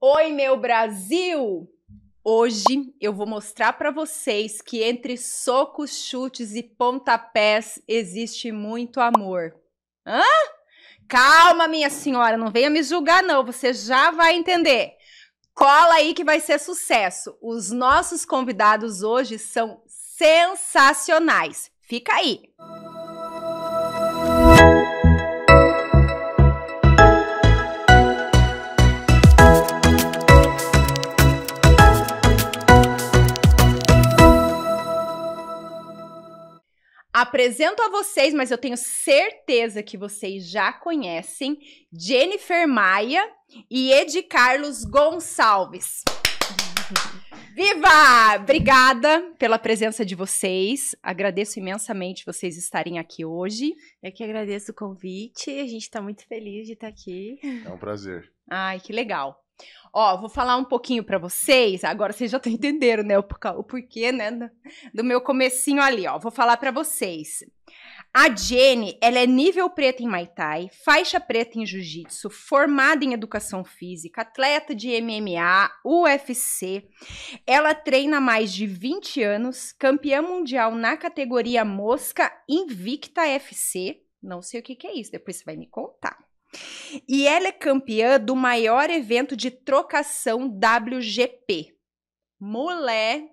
Oi, meu Brasil! Hoje eu vou mostrar para vocês que entre socos, chutes e pontapés existe muito amor. Hã? Calma, minha senhora, não venha me julgar não, você já vai entender. Cola aí que vai ser sucesso. Os nossos convidados hoje são sensacionais. Fica aí. Apresento a vocês, mas eu tenho certeza que vocês já conhecem, Jennifer Maia e Edi Carlos Gonçalves. Viva! Obrigada pela presença de vocês. Agradeço imensamente vocês estarem aqui hoje. Eu que agradeço o convite. A gente está muito feliz de estar aqui. É um prazer. Ai, que legal. Ó, vou falar um pouquinho para vocês. Agora vocês já estão entendendo, né, o porquê, né, do meu comecinho ali, ó. Vou falar para vocês. A Jenny, ela é nível preto em Muay Thai, faixa preta em Jiu-Jitsu, formada em Educação Física, atleta de MMA, UFC. Ela treina há mais de 20 anos, campeã mundial na categoria mosca, invicta FC. Não sei o que é isso, depois você vai me contar. E ela é campeã do maior evento de trocação WGP. Mulher,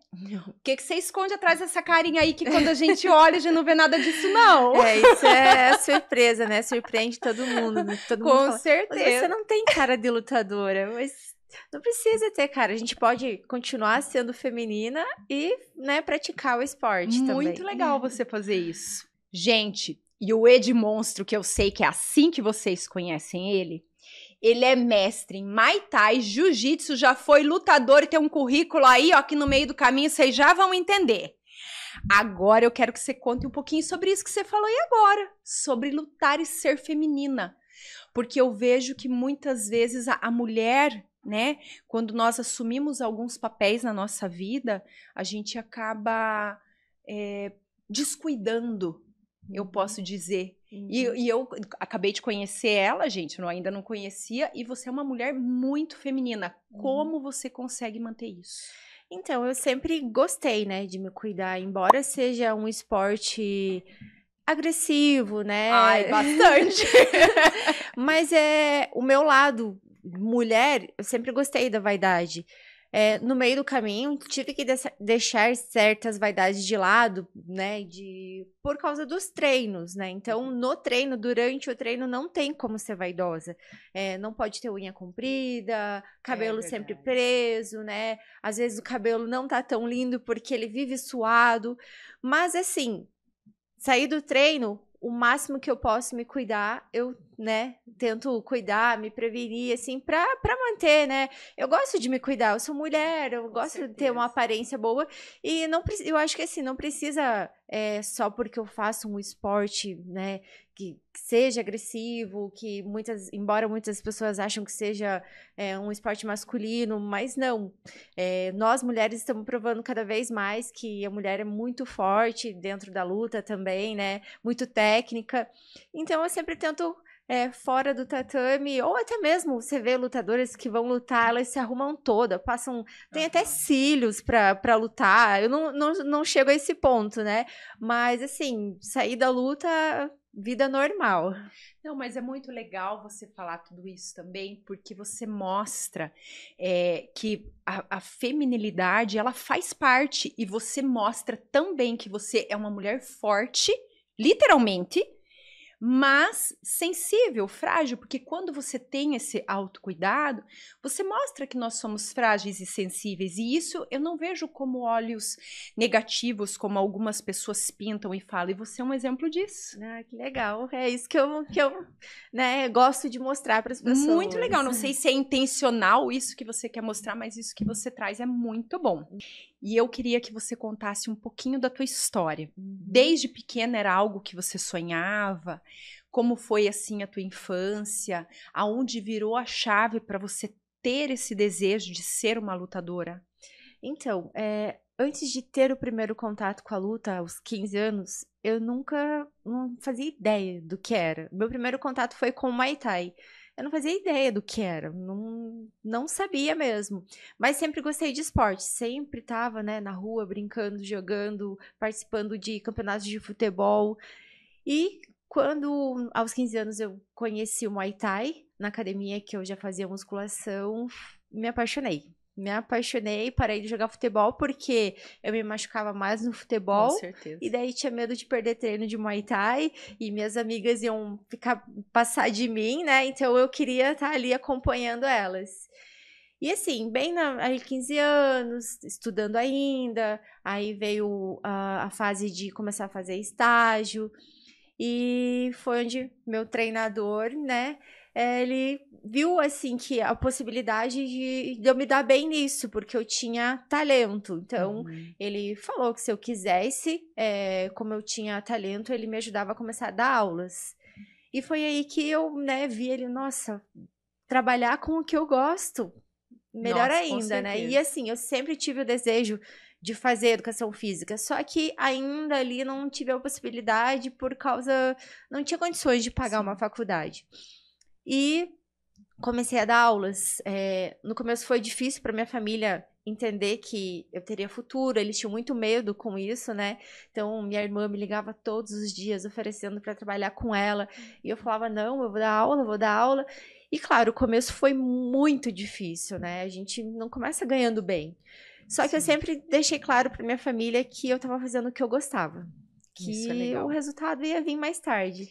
o que você esconde atrás dessa carinha aí que quando a gente olha já não vê nada disso, não? Isso é surpresa, né? Surpreende todo mundo. Todo mundo Com fala, certeza. Mas você não tem cara de lutadora, mas não precisa ter cara. A gente pode continuar sendo feminina e, né, praticar o esporte também. Muito legal você fazer isso. Gente, e o Ed Monstro, que eu sei que é assim que vocês conhecem ele é mestre em Muay Thai, Jiu-Jitsu, já foi lutador e tem um currículo aí, ó, que no meio do caminho vocês já vão entender. Agora eu quero que você conte um pouquinho sobre isso que você falou aí agora, sobre lutar e ser feminina. Porque eu vejo que muitas vezes a mulher, né, quando nós assumimos alguns papéis na nossa vida, a gente acaba descuidando, eu posso dizer. E eu acabei de conhecer ela, gente, eu ainda não conhecia, e você é uma mulher muito feminina. Como você consegue manter isso? Então, eu sempre gostei, né, de me cuidar, embora seja um esporte agressivo, né? Ai, bastante! Mas o meu lado mulher, eu sempre gostei da vaidade. No meio do caminho, tive que deixar certas vaidades de lado, né, por causa dos treinos, né, então durante o treino, não tem como ser vaidosa, não pode ter unha comprida, cabelo sempre preso, né, às vezes o cabelo não tá tão lindo porque ele vive suado, mas assim, sair do treino, o máximo que eu posso me cuidar, eu, né, tento cuidar, me prevenir, assim, pra manter, né, eu gosto de me cuidar, eu sou mulher, eu gosto de ter uma aparência boa, e eu acho que, assim, não precisa, só porque eu faço um esporte, né, que seja agressivo, embora muitas pessoas acham que seja um esporte masculino, mas não. Nós, mulheres, estamos provando cada vez mais que a mulher é muito forte dentro da luta também, né? Muito técnica. Então, eu sempre tento fora do tatame, ou até mesmo você vê lutadoras que vão lutar, elas se arrumam toda, tem até cílios pra lutar. Eu não chego a esse ponto, né? Mas, assim, sair da luta, vida normal. Não, mas é muito legal você falar tudo isso também, porque você mostra que a feminilidade, ela faz parte, e você mostra também que você é uma mulher forte, literalmente, mas sensível, frágil, porque quando você tem esse autocuidado, você mostra que nós somos frágeis e sensíveis, e isso eu não vejo como olhos negativos, como algumas pessoas pintam e falam, e você é um exemplo disso. Ah, que legal, é isso que eu né, gosto de mostrar para as pessoas. Muito legal, não sei se é intencional isso que você quer mostrar, mas isso que você traz é muito bom. E eu queria que você contasse um pouquinho da tua história. Desde pequena era algo que você sonhava? Como foi assim a tua infância? Aonde virou a chave para você ter esse desejo de ser uma lutadora? Então, antes de ter o primeiro contato com a luta, aos 15 anos, eu não fazia ideia do que era. Meu primeiro contato foi com o Muay Thai. Eu não fazia ideia do que era, não sabia mesmo. Mas sempre gostei de esporte, sempre estava, né, na rua brincando, jogando, participando de campeonatos de futebol. E quando, aos 15 anos, eu conheci o Muay Thai, na academia que eu já fazia musculação, me apaixonei. Me apaixonei, parei de jogar futebol porque eu me machucava mais no Com futebol. certeza. E daí tinha medo de perder treino de Muay Thai. E minhas amigas iam passar de mim, né? Então eu queria estar ali acompanhando elas. E assim, aí 15 anos, estudando ainda. Aí veio a fase de começar a fazer estágio. E foi onde meu treinador, né, ele viu, assim, que a possibilidade de eu me dar bem nisso, porque eu tinha talento. Então, ele falou que se eu quisesse, como eu tinha talento, ele me ajudava a começar a dar aulas. E foi aí que eu, né, vi ele, nossa, trabalhar com o que eu gosto, melhor Nossa, com ainda, né? E certeza. assim, eu sempre tive o desejo de fazer educação física, só que ainda ali não tive a possibilidade por causa, não tinha condições de pagar uma Sim. faculdade. E comecei a dar aulas. No começo foi difícil para minha família entender que eu teria futuro, eles tinham muito medo com isso, né? Então, minha irmã me ligava todos os dias oferecendo para trabalhar com ela, e eu falava: "Não, eu vou dar aula, vou dar aula". E claro, o começo foi muito difícil, né? A gente não começa ganhando bem. Só que eu Sim. sempre deixei claro para minha família que eu estava fazendo o que eu gostava, Isso é que o legal. resultado ia vir mais tarde.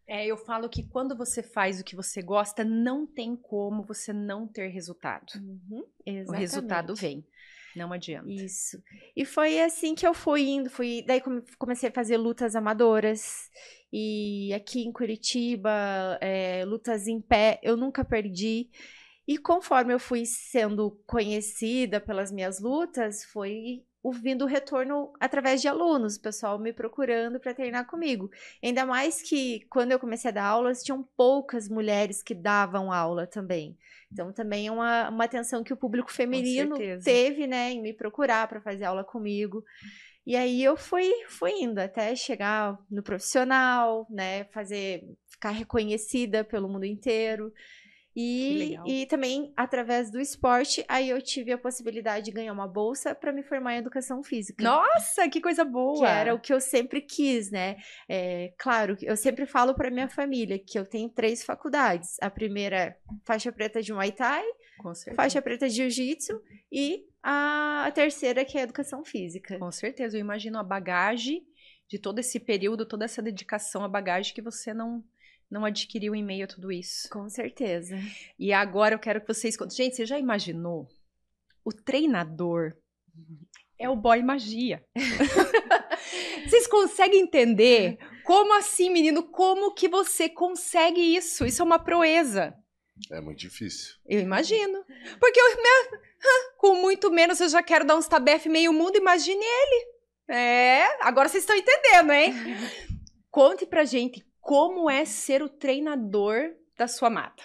Eu falo que quando você faz o que você gosta, não tem como você não ter resultado. Uhum, O resultado exatamente. vem. Não adianta. Isso. E foi assim que eu fui indo, daí comecei a fazer lutas amadoras. E aqui em Curitiba, lutas em pé, eu nunca perdi. E conforme eu fui sendo conhecida pelas minhas lutas, foi vindo o retorno através de alunos, o pessoal me procurando para treinar comigo. Ainda mais que quando eu comecei a dar aulas, tinham poucas mulheres que davam aula também. Então, também é uma atenção que o público Com feminino certeza. teve, né, em me procurar para fazer aula comigo. E aí eu fui indo até chegar no profissional, né, ficar reconhecida pelo mundo inteiro. Que legal. E também, através do esporte, aí eu tive a possibilidade de ganhar uma bolsa para me formar em educação física. Nossa, que coisa Que era o boa! que eu sempre quis, né? Claro, eu sempre falo para minha família que eu tenho 3 faculdades. A primeira é faixa preta de Muay Thai, Com certeza. faixa preta de Jiu-Jitsu e a terceira que é educação física. Com certeza. Eu imagino a bagagem de todo esse período, toda essa dedicação, a bagagem que você não adquiriu em meio a tudo isso. Com certeza. E agora eu quero que vocês contem. Gente, você já imaginou? O treinador é o boy magia. Vocês conseguem entender? Como assim, menino? Como que você consegue isso? Isso é uma proeza. É muito difícil. Eu imagino. Porque com muito menos eu já quero dar uns tabefe meio mundo, imagine ele. Agora vocês estão entendendo, hein? Conte pra gente como é ser o treinador da sua amada.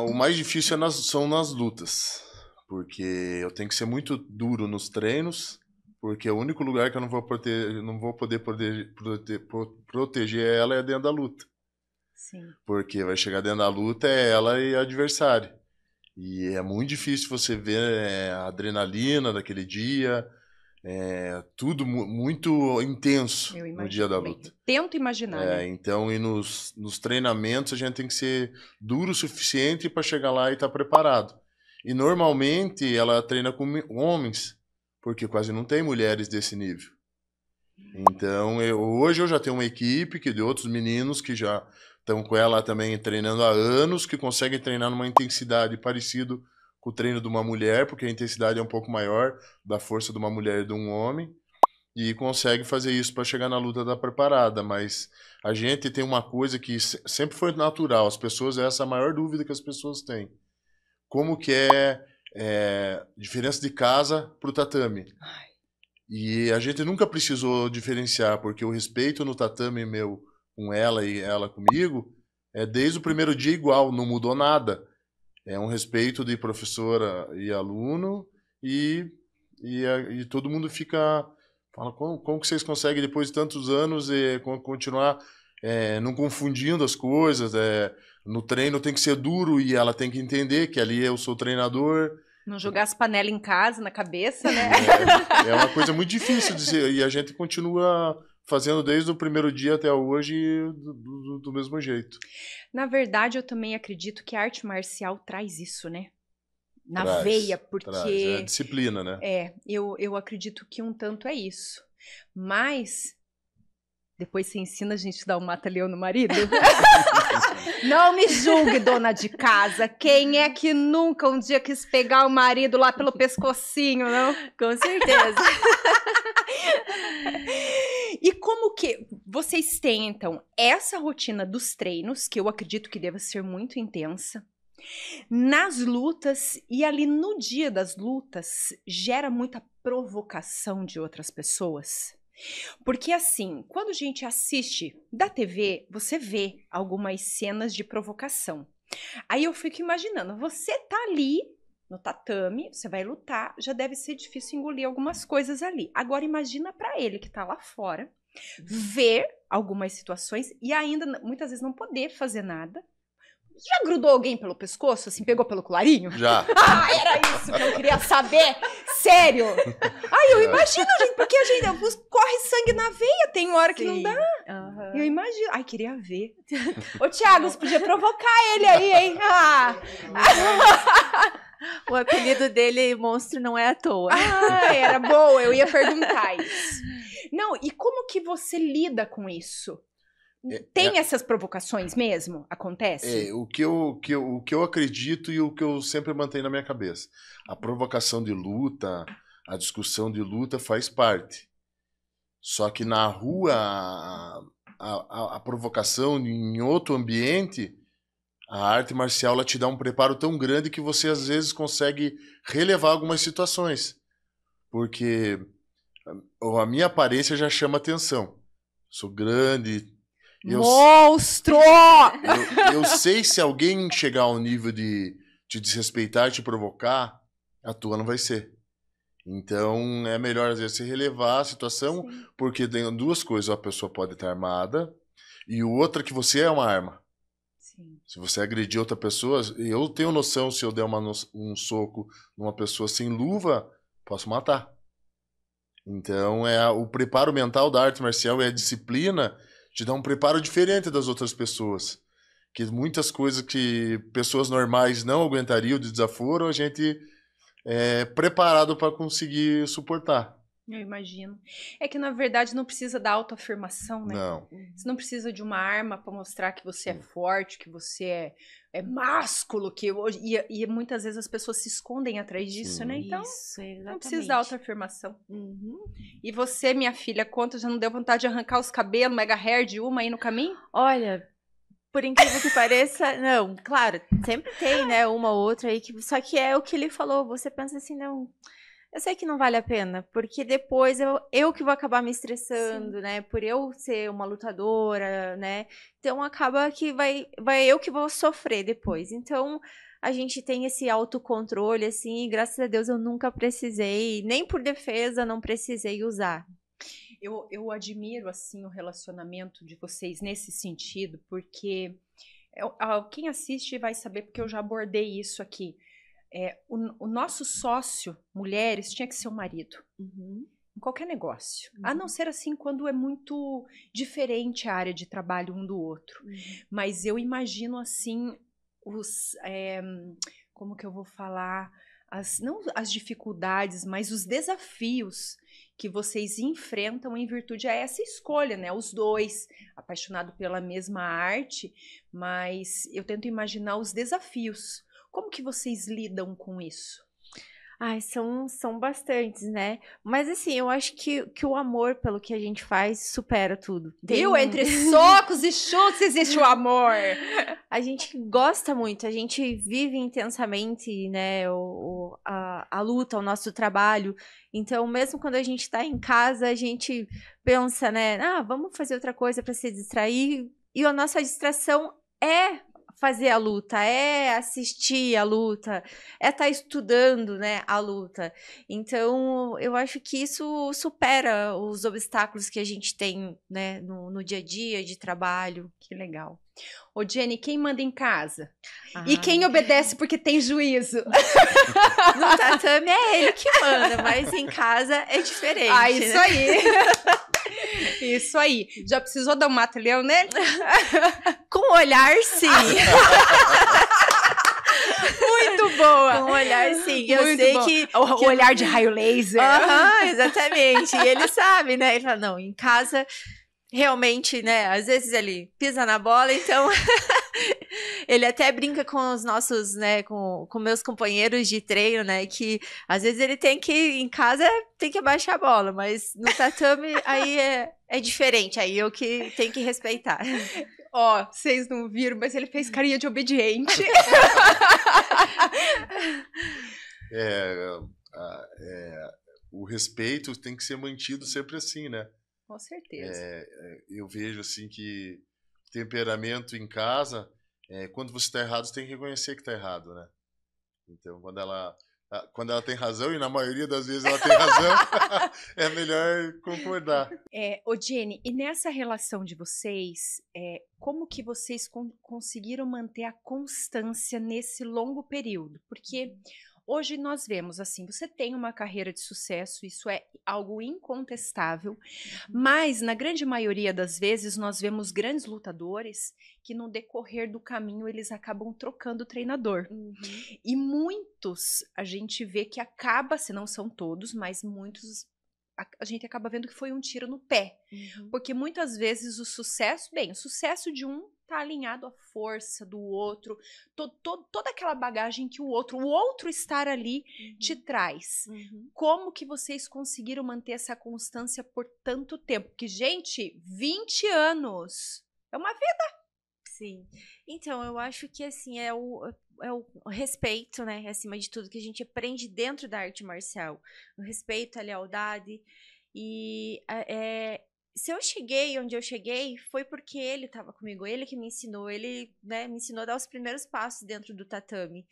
O mais difícil são nas lutas, porque eu tenho que ser muito duro nos treinos, porque é o único lugar que eu não vou poder proteger ela é dentro da luta. Sim. Porque vai chegar dentro da luta é ela e a adversária. E é muito difícil você ver a adrenalina daquele dia, tudo muito intenso no dia da luta. Tento imaginar, né? Então, e nos treinamentos a gente tem que ser duro o suficiente para chegar lá e estar preparado. E normalmente ela treina com homens, porque quase não tem mulheres desse nível. Então, hoje eu já tenho uma equipe de outros meninos que já estão com ela também treinando há anos, que conseguem treinar numa intensidade parecida com o treino de uma mulher, porque a intensidade é um pouco maior da força de uma mulher e de um homem, e consegue fazer isso para chegar na luta da preparada. Mas a gente tem uma coisa que sempre foi natural, essa é a maior dúvida que as pessoas têm. Como que é diferença de casa para o tatame? E a gente nunca precisou diferenciar, porque o respeito no tatame meu com ela e ela comigo é desde o primeiro dia igual, não mudou nada. É um respeito de professora e aluno e todo mundo fala, como que vocês conseguem depois de tantos anos continuar não confundindo as coisas. No treino tem que ser duro e ela tem que entender que ali eu sou o treinador. Não jogar as panelas em casa, na cabeça, né? É uma coisa muito difícil de ser, e a gente continua fazendo desde o primeiro dia até hoje do mesmo jeito. Na verdade, eu também acredito que a arte marcial traz isso, né? Na Traz, veia, porque... É a disciplina, né? Eu acredito que um tanto é isso. Mas, depois você ensina a gente a dar um mata-leão no marido? Não me julgue, dona de casa. Quem é que nunca um dia quis pegar o marido lá pelo pescocinho, não? Com certeza. E como que vocês têm, então, essa rotina dos treinos, que eu acredito que deva ser muito intensa, nas lutas e ali no dia das lutas, gera muita provocação de outras pessoas? Porque assim, quando a gente assiste da TV, você vê algumas cenas de provocação. Aí eu fico imaginando, você tá ali no tatame, você vai lutar, já deve ser difícil engolir algumas coisas ali. Agora imagina pra ele que tá lá fora, ver algumas situações e ainda muitas vezes não poder fazer nada. Já grudou alguém pelo pescoço, assim, pegou pelo colarinho? Já. Ah, era isso que eu queria saber! Sério! Ai, eu imagino, gente, porque a gente corre sangue na veia, tem hora que não dá. Uhum. Eu imagino. Ai, queria ver. Ô, Thiago, você podia provocar ele aí, hein? Ah. O apelido dele, monstro, não é à toa. Ah, era boa, eu ia perguntar isso. Não, e como que você lida com isso? Tem essas provocações mesmo? Acontece? O que eu acredito e o que eu sempre mantenho na minha cabeça. A provocação de luta, a discussão de luta faz parte. Só que na rua, a provocação em outro ambiente, a arte marcial ela te dá um preparo tão grande que você às vezes consegue relevar algumas situações. Porque a minha aparência já chama atenção. Sou grande... Monstro! Eu sei se alguém chegar ao nível de te desrespeitar, te provocar, a tua não vai ser. Então, é melhor, às vezes, você relevar a situação, sim, porque tem duas coisas. A pessoa pode estar armada e outra que você é uma arma. Sim. Se você agredir outra pessoa, eu tenho noção, se eu der um soco numa pessoa sem luva, posso matar. Então, o preparo mental da arte marcial e a disciplina te dá um preparo diferente das outras pessoas. Que muitas coisas que pessoas normais não aguentariam de desaforo, a gente é preparado para conseguir suportar. Eu imagino. É que, na verdade, não precisa da autoafirmação, né? Não. Você não precisa de uma arma para mostrar que você é forte, que você é másculo, e muitas vezes as pessoas se escondem atrás disso, sim, né? Então, isso, não precisa da autoafirmação. Uhum. E você, minha filha, conta, já não deu vontade de arrancar os cabelos, mega hair de uma aí no caminho? Olha, por incrível que pareça, não, claro, sempre tem, né, uma ou outra aí, só que é o que ele falou, você pensa assim, não... Eu sei que não vale a pena, porque depois eu que vou acabar me estressando, sim, né? Por eu ser uma lutadora, né? Então acaba que vai eu que vou sofrer depois. Então a gente tem esse autocontrole, assim, e graças a Deus eu nunca precisei, nem por defesa, não precisei usar. Eu admiro, assim, o relacionamento de vocês nesse sentido, porque quem assiste vai saber, porque eu já abordei isso aqui. O nosso sócio, mulheres, tinha que ser o marido. Uhum. Em qualquer negócio. Uhum. A não ser assim quando é muito diferente a área de trabalho um do outro. Uhum. Mas eu imagino assim, como que eu vou falar? Não as dificuldades, mas os desafios que vocês enfrentam em virtude a essa escolha, né? Os dois, apaixonados pela mesma arte, mas eu tento imaginar os desafios. Como que vocês lidam com isso? Ai, são bastantes, né? Mas assim, eu acho que o amor pelo que a gente faz supera tudo. Viu? Entre socos e chutes existe o amor. A gente gosta muito, a gente vive intensamente, né, a luta, o nosso trabalho. Então, mesmo quando a gente tá em casa, a gente pensa, né, vamos fazer outra coisa para se distrair. E a nossa distração é fazer a luta, é assistir a luta, é estar estudando, né, a luta. Então, eu acho que isso supera os obstáculos que a gente tem, né, no dia a dia de trabalho. Que legal. Ô, Jenny, quem manda em casa? Ah, E quem obedece porque tem juízo? no tatame é ele que manda, mas em casa é diferente. Ah, isso né? aí. Isso aí. Já precisou dar um mata-leão nele? Com olhar, sim. Muito boa. Com olhar, sim. Eu Muito sei bom. que O olhar de raio laser. Aham, exatamente. E ele sabe, né? Ele fala, não, em casa, realmente, né? Às vezes ele pisa na bola, então... Ele até brinca com os nossos, né? Com meus companheiros de treino, né? Que às vezes ele tem que, em casa, tem que abaixar a bola. Mas no tatame, aí é diferente. Aí eu que tenho que respeitar. Ó, vocês não viram, mas ele fez carinha de obediente. O respeito tem que ser mantido sempre assim, né? Com certeza. Eu vejo assim que temperamento em casa, quando você está errado, você tem que reconhecer que está errado, né? Então, quando ela tem razão, e na maioria das vezes ela tem razão, é melhor concordar. Ô Jenny, e nessa relação de vocês, como que vocês conseguiram manter a constância nesse longo período? Porque hoje nós vemos assim, você tem uma carreira de sucesso, isso é algo incontestável, mas na grande maioria das vezes nós vemos grandes lutadores que no decorrer do caminho eles acabam trocando o treinador. E muitos a gente vê que acaba, se não são todos, mas muitos a gente acaba vendo que foi um tiro no pé. Porque muitas vezes o sucesso de um tá alinhado à força do outro, toda aquela bagagem que o outro estar ali te traz. Como que vocês conseguiram manter essa constância por tanto tempo? Porque, gente, 20 anos é uma vida. Sim. Então, eu acho que, assim, é o respeito, né, acima de tudo, que a gente aprende dentro da arte marcial. O respeito, a lealdade. E se eu cheguei onde eu cheguei, foi porque ele estava comigo, ele que me ensinou, ele, né, me ensinou a dar os primeiros passos dentro do tatame.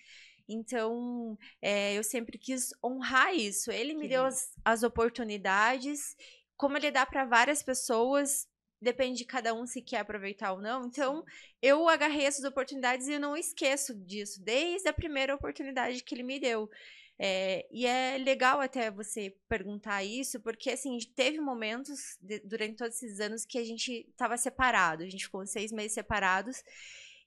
Então, eu sempre quis honrar isso. Ele me deu as oportunidades, como ele dá para várias pessoas, depende de cada um se quer aproveitar ou não. Então, eu agarrei essas oportunidades e eu não esqueço disso, desde a primeira oportunidade que ele me deu. E é legal até você perguntar isso, porque assim, teve momentos durante todos esses anos que a gente estava separado, a gente ficou 6 meses separados,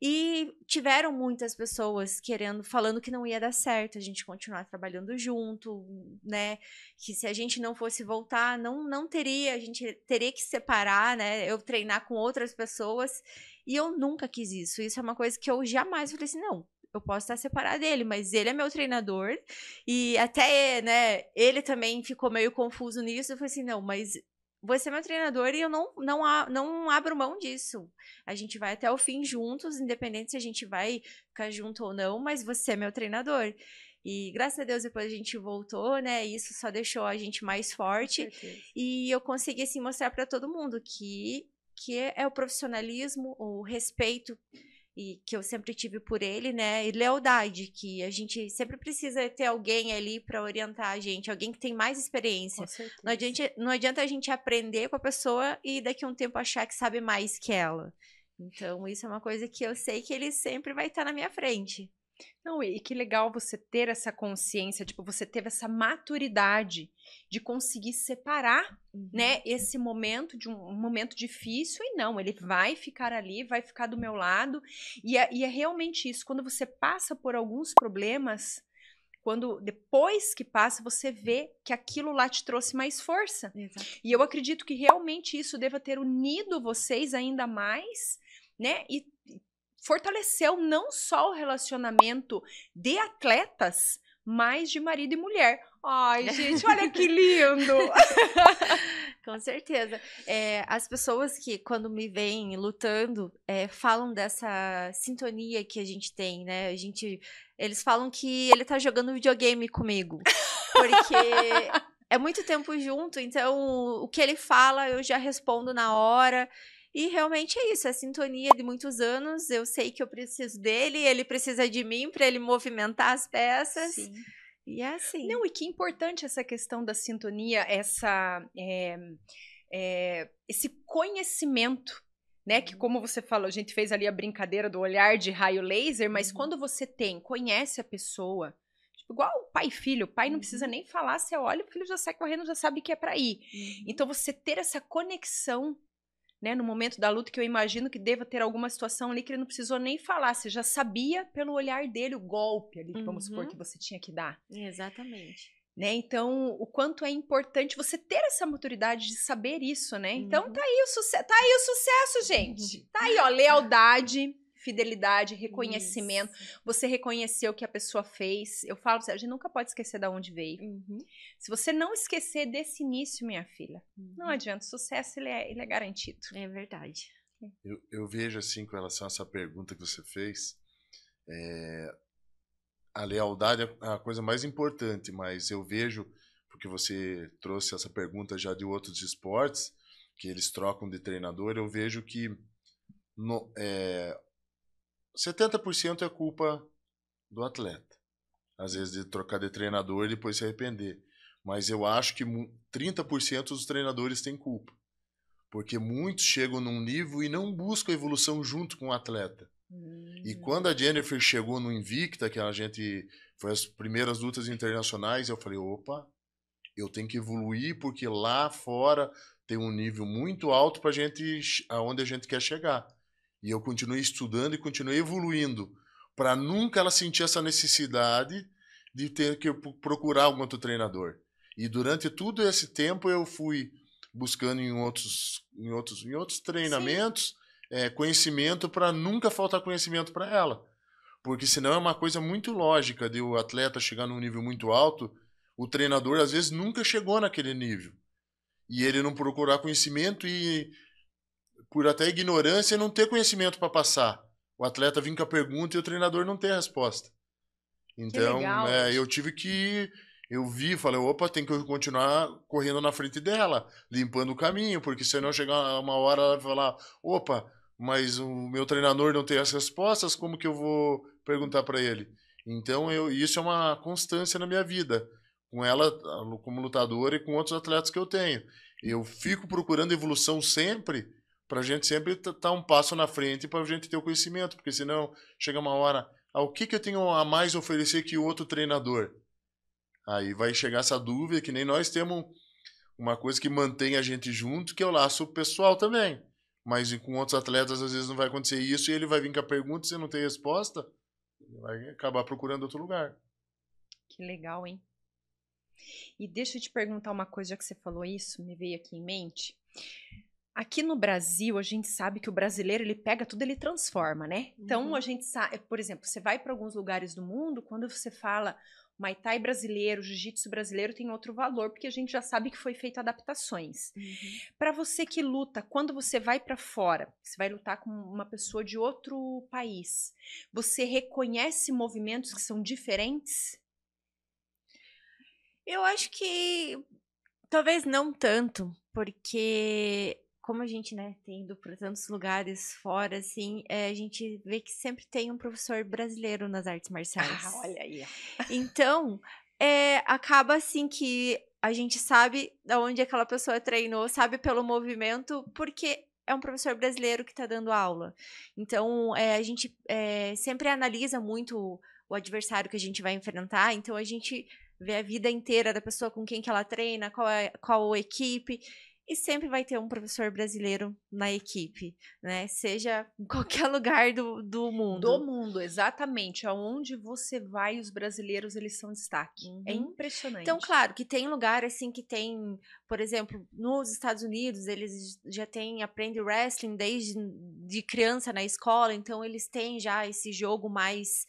e tiveram muitas pessoas falando que não ia dar certo a gente continuar trabalhando junto, né? Que se a gente não fosse voltar, não teria, a gente teria que separar, né? Eu treinar com outras pessoas, e eu nunca quis isso. Isso é uma coisa que eu jamais falei assim, não. Eu posso estar separada dele, mas ele é meu treinador. E até, né, ele também ficou meio confuso nisso. Eu falei assim, não, mas você é meu treinador e eu não abro mão disso. A gente vai até o fim juntos, independente se a gente vai ficar junto ou não, mas você é meu treinador. E graças a Deus depois a gente voltou, né? Isso só deixou a gente mais forte. E eu consegui, assim, mostrar para todo mundo que é o profissionalismo, o respeito, e que eu sempre tive por ele, né, e lealdade, que a gente sempre precisa ter alguém ali para orientar a gente, alguém que tem mais experiência. Não adianta a gente aprender com a pessoa e daqui a um tempo achar que sabe mais que ela. Então, isso é uma coisa que eu sei que ele sempre vai estar na minha frente. Não, e que legal você ter essa consciência, tipo, você teve essa maturidade de conseguir separar, né, esse momento de um momento difícil, e não, ele vai ficar ali, vai ficar do meu lado, e é realmente isso, quando você passa por alguns problemas, depois que passa, você vê que aquilo lá te trouxe mais força. Exato. E eu acredito que realmente isso deva ter unido vocês ainda mais, né, e fortaleceu não só o relacionamento de atletas, mas de marido e mulher. Ai, gente, olha que lindo! Com certeza. As pessoas que, quando me veem lutando, falam dessa sintonia que a gente tem, né? Eles falam que ele tá jogando videogame comigo. Porque é muito tempo junto, então o que ele fala eu já respondo na hora. E realmente é isso, a sintonia de muitos anos, eu sei que eu preciso dele, ele precisa de mim para ele movimentar as peças. Sim. E é assim. Não, e que importante essa questão da sintonia, esse conhecimento, né? Que como você falou, a gente fez ali a brincadeira do olhar de raio laser, mas quando você conhece a pessoa, tipo, igual o pai e filho, o pai não precisa nem falar, você olha, o filho já sai correndo, já sabe que é pra ir. Então você ter essa conexão, né, no momento da luta, que eu imagino que deva ter alguma situação ali que ele não precisou nem falar, você já sabia pelo olhar dele o golpe ali, vamos supor, que você tinha que dar. Exatamente. Né? Então, o quanto é importante você ter essa maturidade de saber isso, né? Então, tá aí o sucesso, gente. Tá aí, ó, lealdade, fidelidade, reconhecimento. Isso. Você reconheceu o que a pessoa fez. Eu falo, a gente nunca pode esquecer de onde veio. Se você não esquecer desse início, minha filha, não adianta, o sucesso ele é garantido. É verdade. Eu vejo assim, com relação a essa pergunta que você fez, a lealdade é a coisa mais importante, mas eu vejo, porque você trouxe essa pergunta já de outros esportes, que eles trocam de treinador, eu vejo que 70% é culpa do atleta. Às vezes de trocar de treinador e depois se arrepender. Mas eu acho que 30% dos treinadores têm culpa. Porque muitos chegam num nível e não buscam evolução junto com o atleta. E quando a Jennifer chegou no Invicta, que a gente foi as primeiras lutas internacionais, eu falei, opa, eu tenho que evoluir porque lá fora tem um nível muito alto para gente, aonde a gente quer chegar. E eu continuei estudando e continuei evoluindo para nunca ela sentir essa necessidade de ter que procurar algum outro treinador. E durante todo esse tempo eu fui buscando em outros treinamentos conhecimento para nunca faltar conhecimento para ela. Porque senão é uma coisa muito lógica de o atleta chegar num nível muito alto, o treinador às vezes nunca chegou naquele nível. E ele não procurar conhecimento e, por até ignorância, não ter conhecimento para passar. O atleta vem com a pergunta e o treinador não tem a resposta. Então, legal, eu tive que... Eu falei, opa, tem que continuar correndo na frente dela, limpando o caminho, porque se não chegar uma hora ela vai falar, opa, mas o meu treinador não tem as respostas, como que eu vou perguntar para ele? Então, isso é uma constância na minha vida, com ela como lutadora e com outros atletas que eu tenho. Eu fico procurando evolução sempre, para a gente sempre estar um passo na frente, para a gente ter o conhecimento, porque senão chega uma hora, o que eu tenho a mais a oferecer que o outro treinador? Aí vai chegar essa dúvida, que nem nós temos uma coisa que mantém a gente junto, que é o laço pessoal também. Mas com outros atletas, às vezes, não vai acontecer isso, e ele vai vir com a pergunta, se não tem resposta, vai acabar procurando outro lugar. Que legal, hein? E deixa eu te perguntar uma coisa, já que você falou isso, me veio aqui em mente. Aqui no Brasil, a gente sabe que o brasileiro, ele pega tudo, ele transforma, né? Então, a gente sabe, por exemplo, você vai para alguns lugares do mundo, quando você fala Muay Thai brasileiro, Jiu-Jitsu brasileiro, tem outro valor, porque a gente já sabe que foi feito adaptações. Para você que luta, quando você vai para fora, você vai lutar com uma pessoa de outro país, você reconhece movimentos que são diferentes? Eu acho que talvez não tanto, porque como a gente, né, tem ido para tantos lugares fora, assim, a gente vê que sempre tem um professor brasileiro nas artes marciais. Ah, olha aí. Então, acaba assim que a gente sabe de onde aquela pessoa treinou, sabe pelo movimento, porque é um professor brasileiro que está dando aula. Então, a gente sempre analisa muito o adversário que a gente vai enfrentar, então a gente vê a vida inteira da pessoa com quem que ela treina, qual equipe, e sempre vai ter um professor brasileiro na equipe, né? Seja em qualquer lugar do mundo. Do mundo, exatamente. Aonde você vai, os brasileiros, eles são destaque. É impressionante. Então, claro, que tem lugar, assim, que tem... Por exemplo, nos Estados Unidos, eles já aprendem wrestling desde de criança na escola, então eles têm já esse jogo mais...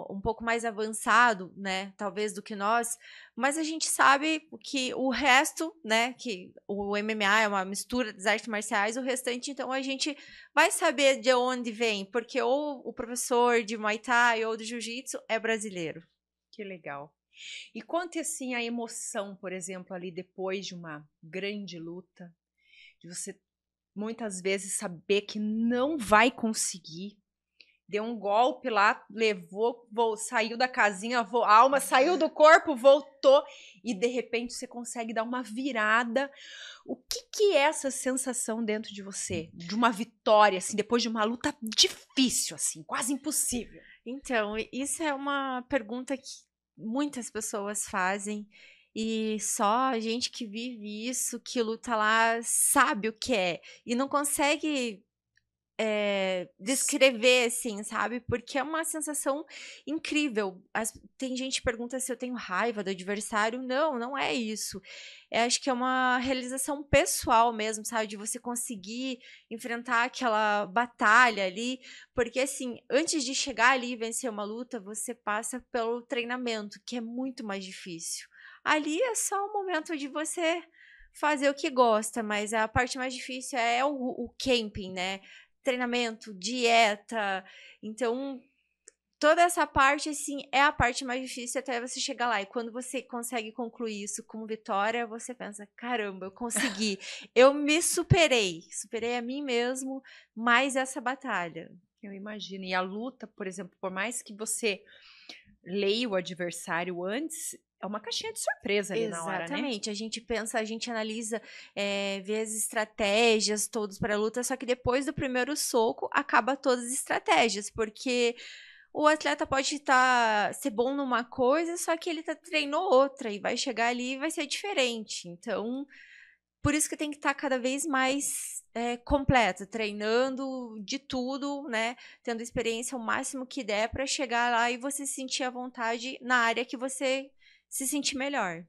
um pouco mais avançado, né? Talvez do que nós. Mas a gente sabe que o resto, né? Que o MMA é uma mistura das artes marciais, o restante, então a gente vai saber de onde vem, porque ou o professor de Muay Thai ou de Jiu-Jitsu é brasileiro. Que legal. E conte assim a emoção, por exemplo, ali depois de uma grande luta, de você muitas vezes saber que não vai conseguir. Deu um golpe lá, levou, saiu da casinha, a alma saiu do corpo, voltou e de repente você consegue dar uma virada. O que é essa sensação dentro de você? De uma vitória, assim, depois de uma luta difícil, assim, quase impossível. Então, isso é uma pergunta que muitas pessoas fazem e só a gente que vive isso, que luta lá, sabe o que é e não consegue descrever, assim, sabe? Porque é uma sensação incrível. Tem gente que pergunta se eu tenho raiva do adversário. Não, não é isso. Eu acho que é uma realização pessoal mesmo, sabe? De você conseguir enfrentar aquela batalha ali. Porque, assim, antes de chegar ali e vencer uma luta, você passa pelo treinamento, que é muito mais difícil. Ali é só o momento de você fazer o que gosta, mas a parte mais difícil é o camping, né? Treinamento, dieta. Então, toda essa parte, assim, é a parte mais difícil até você chegar lá. E quando você consegue concluir isso com vitória, você pensa, caramba, eu consegui. Eu me superei. Superei a mim mesmo, mais essa batalha. Eu imagino. E a luta, por exemplo, por mais que você leia o adversário antes, é uma caixinha de surpresa ali na hora, né? Exatamente. A gente pensa, a gente analisa, vê as estratégias todas para a luta, só que depois do primeiro soco, acaba todas as estratégias, porque o atleta pode ser bom numa coisa, só que ele treinou outra, e vai chegar ali e vai ser diferente. Então, por isso que tem que estar cada vez mais completo, treinando de tudo, né? Tendo experiência o máximo que der para chegar lá e você se sentir à vontade na área que você se sentir melhor.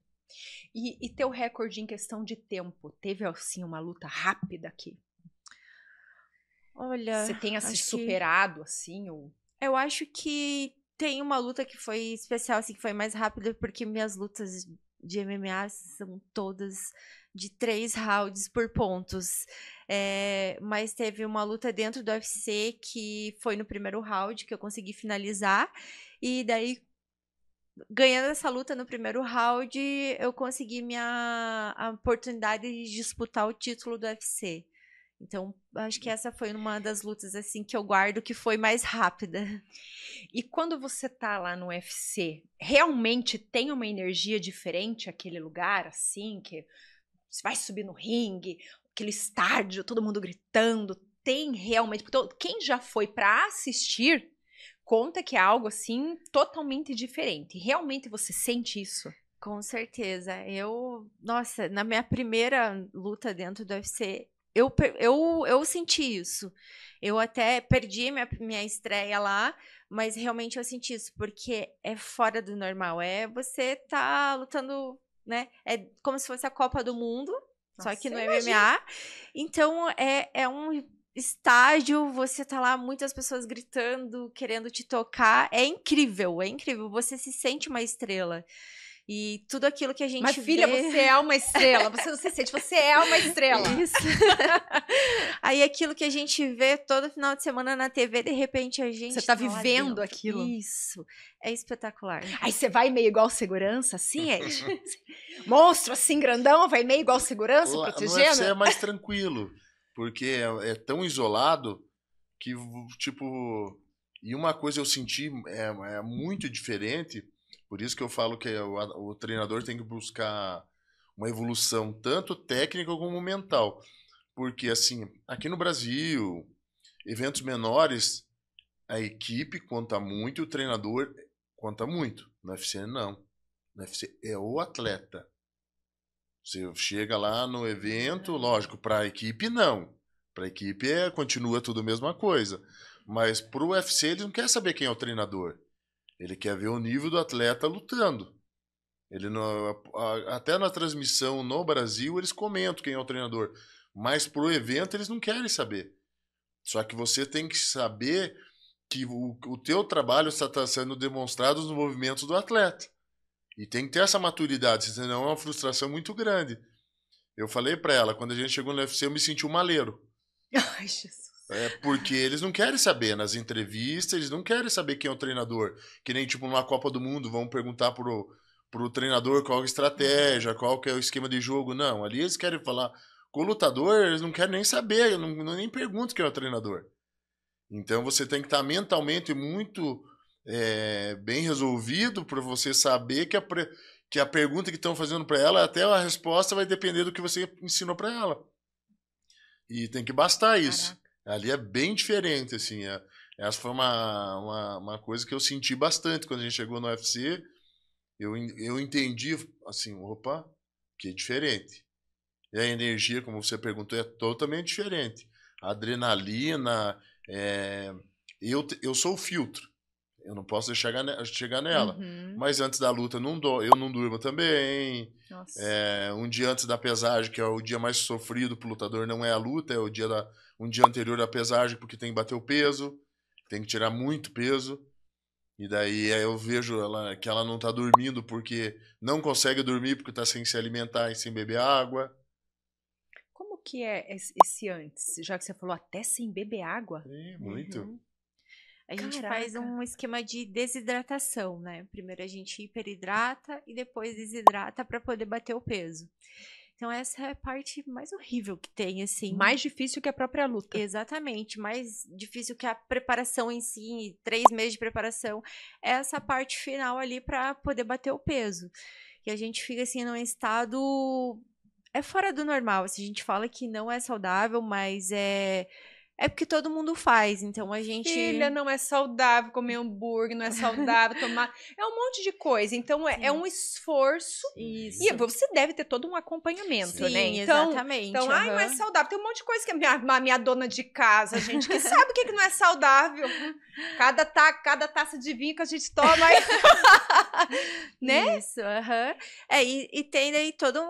E teu recorde em questão de tempo? Teve, assim, uma luta rápida aqui? Olha, você tenha se superado, assim? Ou... Eu acho que tem uma luta que foi especial, assim, que foi mais rápida, porque minhas lutas de MMA são todas de 3 rounds por pontos. Mas teve uma luta dentro do UFC que foi no primeiro round que eu consegui finalizar. E daí, ganhando essa luta no primeiro round, eu consegui a oportunidade de disputar o título do UFC. Então, acho que essa foi uma das lutas, assim, que eu guardo que foi mais rápida. E quando você tá lá no UFC, realmente tem uma energia diferente aquele lugar, assim, que você vai subir no ringue, aquele estádio, todo mundo gritando, tem realmente... Quem já foi pra assistir, conta que é algo, assim, totalmente diferente. Realmente você sente isso? Com certeza. Nossa, na minha primeira luta dentro do UFC... Eu senti isso. Eu até perdi minha estreia lá, mas realmente eu senti isso, porque é fora do normal. Você tá lutando, né? É como se fosse a Copa do Mundo, só que no MMA. Então, é um estágio, você tá lá, muitas pessoas gritando, querendo te tocar. É incrível, é incrível. Você se sente uma estrela. E tudo aquilo que a gente Mas, filha, você é uma estrela. Você não se sente, você é uma estrela. Isso. Aí aquilo que a gente vê todo final de semana na TV, de repente a gente... Você tá vivendo aquilo. Isso. É espetacular. Aí você vai meio igual segurança, assim, monstro, assim, grandão, vai meio igual segurança, protegendo? No UFC é mais tranquilo, porque é tão isolado que, tipo... E uma coisa eu senti é muito diferente... Por isso que eu falo que o treinador tem que buscar uma evolução tanto técnica como mental. Porque, assim, aqui no Brasil, eventos menores, a equipe conta muito e o treinador conta muito. No UFC, não. No UFC é o atleta. Você chega lá no evento, lógico, para a equipe, não. Para a equipe continua tudo a mesma coisa. Mas para o UFC, eles não querem saber quem é o treinador. Ele quer ver o nível do atleta lutando. Até na transmissão no Brasil, eles comentam quem é o treinador. Mas pro evento, eles não querem saber. Só que você tem que saber que o teu trabalho está sendo demonstrado nos movimentos do atleta. E tem que ter essa maturidade, senão é uma frustração muito grande. Eu falei para ela, quando a gente chegou no UFC, eu me senti um maleiro. Ai, Jesus. Porque eles não querem saber nas entrevistas, eles não querem saber quem é o treinador. Que nem, tipo, numa Copa do Mundo, vão perguntar pro treinador qual é a estratégia, qual que é o esquema de jogo. Não, ali eles querem falar Com o lutador, eles não querem nem saber, nem perguntam quem é o treinador. Então você tem que estar mentalmente muito bem resolvido para você saber que a pergunta que estão fazendo para ela, até a resposta vai depender do que você ensinou para ela. E tem que bastar isso. Caraca. Ali é bem diferente, assim. Essa foi uma coisa que eu senti bastante quando a gente chegou no UFC. Eu entendi, assim, opa, que é diferente. E a energia, como você perguntou, é totalmente diferente. A adrenalina, eu sou o filtro. Eu não posso chegar nela. Uhum. Mas antes da luta eu não durmo também. Um dia antes da pesagem, que é o dia mais sofrido pro lutador, não é a luta, é um dia anterior à pesagem, porque tem que bater o peso, tem que tirar muito peso. E daí eu vejo que ela não tá dormindo porque não consegue dormir, porque tá sem se alimentar e sem beber água. Como que é esse antes? Já que você falou até sem beber água? Sim, muito. Uhum. A gente faz um esquema de desidratação, né? Primeiro a gente hiperidrata e depois desidrata para poder bater o peso. Então essa é a parte mais horrível que tem, assim. Mais difícil que a própria luta. Exatamente, mais difícil que a preparação em si, 3 meses de preparação. É essa parte final ali para poder bater o peso. E a gente fica assim num estado fora do normal. Assim, a gente fala que não é saudável, mas é porque todo mundo faz, então a gente... Filha, não é saudável comer hambúrguer, não é saudável tomar... É um monte de coisa, então é um esforço. Isso. E você deve ter todo um acompanhamento, sim, né? Então, exatamente. Então, não é saudável. Tem um monte de coisa que a minha dona de casa, gente, que sabe o que não é saudável. Cada taça de vinho que a gente toma... né? Isso, e tem daí toda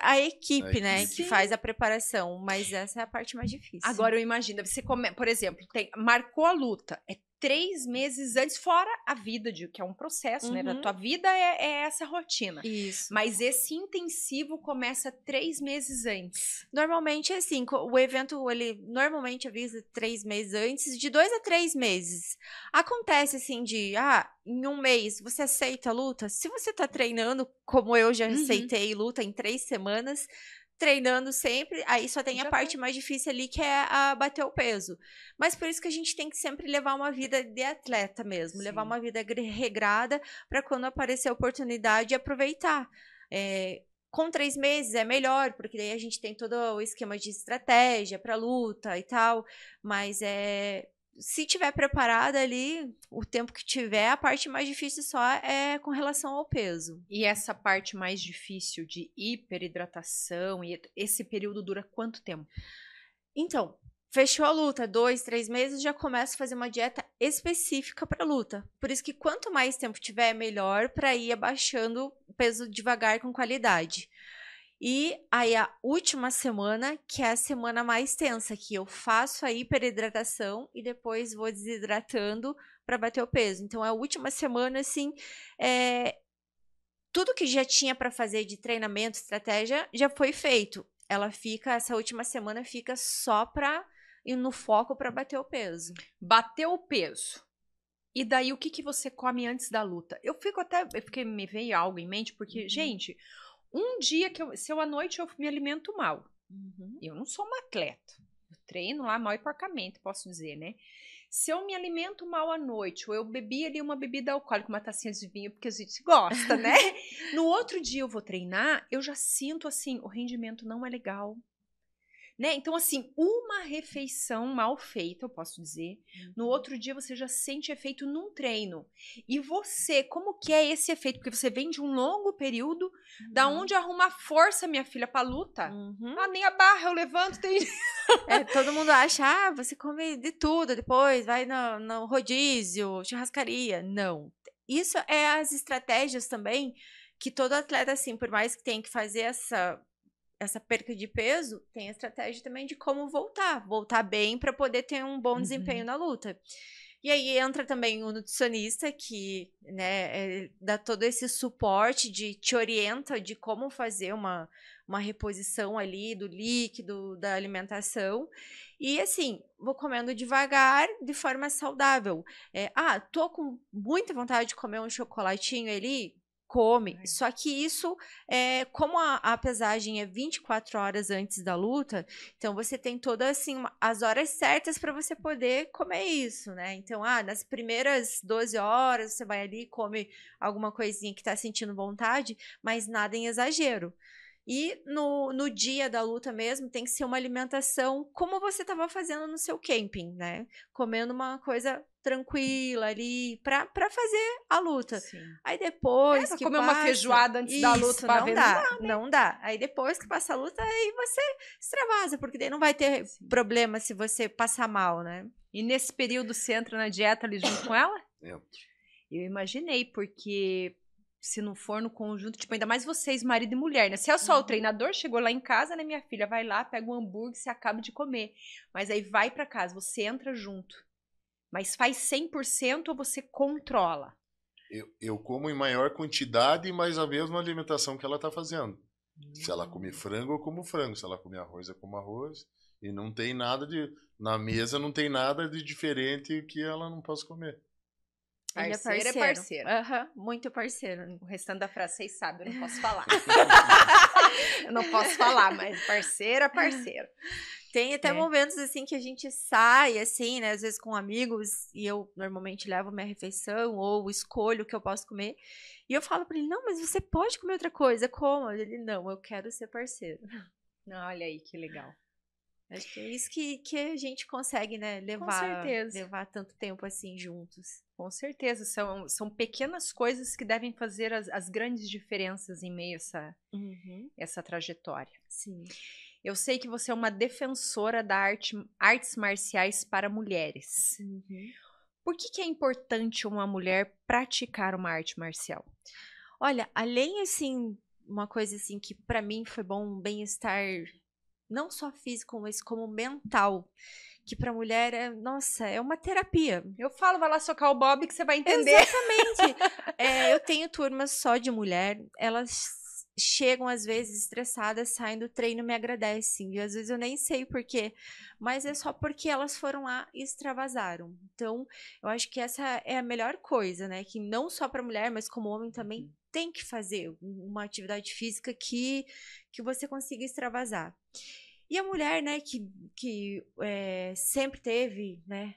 a equipe, né? Sim. Que faz a preparação, mas essa é a parte mais difícil. Agora eu imagino, você por exemplo, marcou a luta, 3 meses antes, fora a vida, que é um processo, né? A tua vida é essa rotina. Isso. Mas esse intensivo começa 3 meses antes. Normalmente é assim, o evento, ele normalmente avisa 3 meses antes, de 2 a 3 meses. Acontece assim em um mês, você aceita a luta? Se você tá treinando, como eu já aceitei luta em 3 semanas, treinando sempre, aí só tem a parte mais difícil ali, que é a bater o peso. Mas por isso que a gente tem que sempre levar uma vida de atleta mesmo, levar uma vida regrada, para quando aparecer a oportunidade, aproveitar. Com 3 meses é melhor, porque daí a gente tem todo o esquema de estratégia para luta e tal, mas se tiver preparada ali, o tempo que tiver, a parte mais difícil só é com relação ao peso. E essa parte mais difícil de hiperidratação, e esse período dura quanto tempo? Então, fechou a luta, 2, 3 meses, já começa a fazer uma dieta específica para luta. Por isso que quanto mais tempo tiver, melhor para ir abaixando o peso devagar com qualidade. E aí a última semana, que é a semana mais tensa, que eu faço a hiperidratação e depois vou desidratando para bater o peso. Então a última semana, assim, tudo que já tinha para fazer de treinamento, estratégia, já foi feito. Essa última semana fica só para ir no foco para bater o peso. Bateu o peso. E daí o que você come antes da luta? Porque me veio algo em mente, porque, gente... Um dia se eu à noite eu me alimento mal. Eu não sou uma atleta. Eu treino lá mal e porcamente, posso dizer, né? Se eu me alimento mal à noite, ou eu bebi ali uma bebida alcoólica, uma tacinha de vinho, porque a gente gosta, né? No outro dia eu vou treinar, eu já sinto assim, o rendimento não é legal. Né? Então, assim, uma refeição mal feita, eu posso dizer, no outro dia você já sente efeito num treino. E você, como que é esse efeito? Porque você vem de um longo período, da onde arruma força, minha filha, pra luta? Nem a barra eu levanto, tem... Todo mundo acha, você come de tudo, depois vai no rodízio, churrascaria. Não. Isso é as estratégias também, que todo atleta, assim, por mais que tenha que fazer essa perca de peso, tem a estratégia também de como voltar bem para poder ter um bom desempenho na luta. E aí entra também o nutricionista que, né, dá todo esse suporte, te orienta de como fazer uma reposição ali do líquido, da alimentação. E assim, vou comendo devagar, de forma saudável. Tô com muita vontade de comer um chocolatinho ali, come. Só que isso, como a pesagem é 24 horas antes da luta, então você tem todas assim, as horas certas para você poder comer isso, né? Então, nas primeiras 12 horas você vai ali e come alguma coisinha que tá sentindo vontade, mas nada em exagero. E no dia da luta mesmo, tem que ser uma alimentação como você estava fazendo no seu camping, né? Comendo uma coisa tranquila ali pra fazer a luta. Sim. Aí depois pra que comer passa... uma feijoada antes da luta, não dá, não dá. Aí depois que passa a luta, aí você extravasa, porque daí não vai ter problema se você passar mal, né? E nesse período você entra na dieta ali junto com ela? Entro. Eu imaginei, porque se não for no conjunto, tipo, ainda mais vocês, marido e mulher, né? Se é só o treinador, chegou lá em casa, né, minha filha, vai lá, pega um hambúrguer, você acaba de comer. Mas aí vai pra casa, você entra junto. Mas faz 100% ou você controla? Eu como em maior quantidade, mas a mesma alimentação que ela tá fazendo. Se ela come frango, eu como frango. Se ela come arroz, eu como arroz. E não tem nada de... Na mesa não tem nada de diferente que ela não possa comer. Parceiro é parceiro. Muito parceiro. O restante da frase vocês sabem, eu não posso falar. Eu não posso falar, mas parceiro é parceiro. Tem até momentos, assim, que a gente sai, assim, né? Às vezes com amigos, e eu normalmente levo minha refeição, ou escolho o que eu posso comer. E eu falo pra ele, não, mas você pode comer outra coisa, como? Ele, não, eu quero ser parceiro. Olha aí, que legal. Acho que é isso que a gente consegue, né? Levar tanto tempo, assim, juntos. Com certeza, são pequenas coisas que devem fazer as grandes diferenças em meio a essa trajetória. Sim. Eu sei que você é uma defensora da artes marciais para mulheres. Por que é importante uma mulher praticar uma arte marcial? Olha, além, assim, uma coisa assim que para mim foi bom, um bem-estar não só físico, mas como mental, que pra mulher é uma terapia. Eu falo, vai lá socar o Bob que você vai entender. Exatamente. Eu tenho turmas só de mulher, elas chegam às vezes estressadas, saem do treino, me agradecem, e às vezes eu nem sei porquê, mas é só porque elas foram lá e extravasaram. Então, eu acho que essa é a melhor coisa, né, que não só para mulher, mas como homem também tem que fazer uma atividade física que você consiga extravasar. E a mulher, né, que sempre teve, né,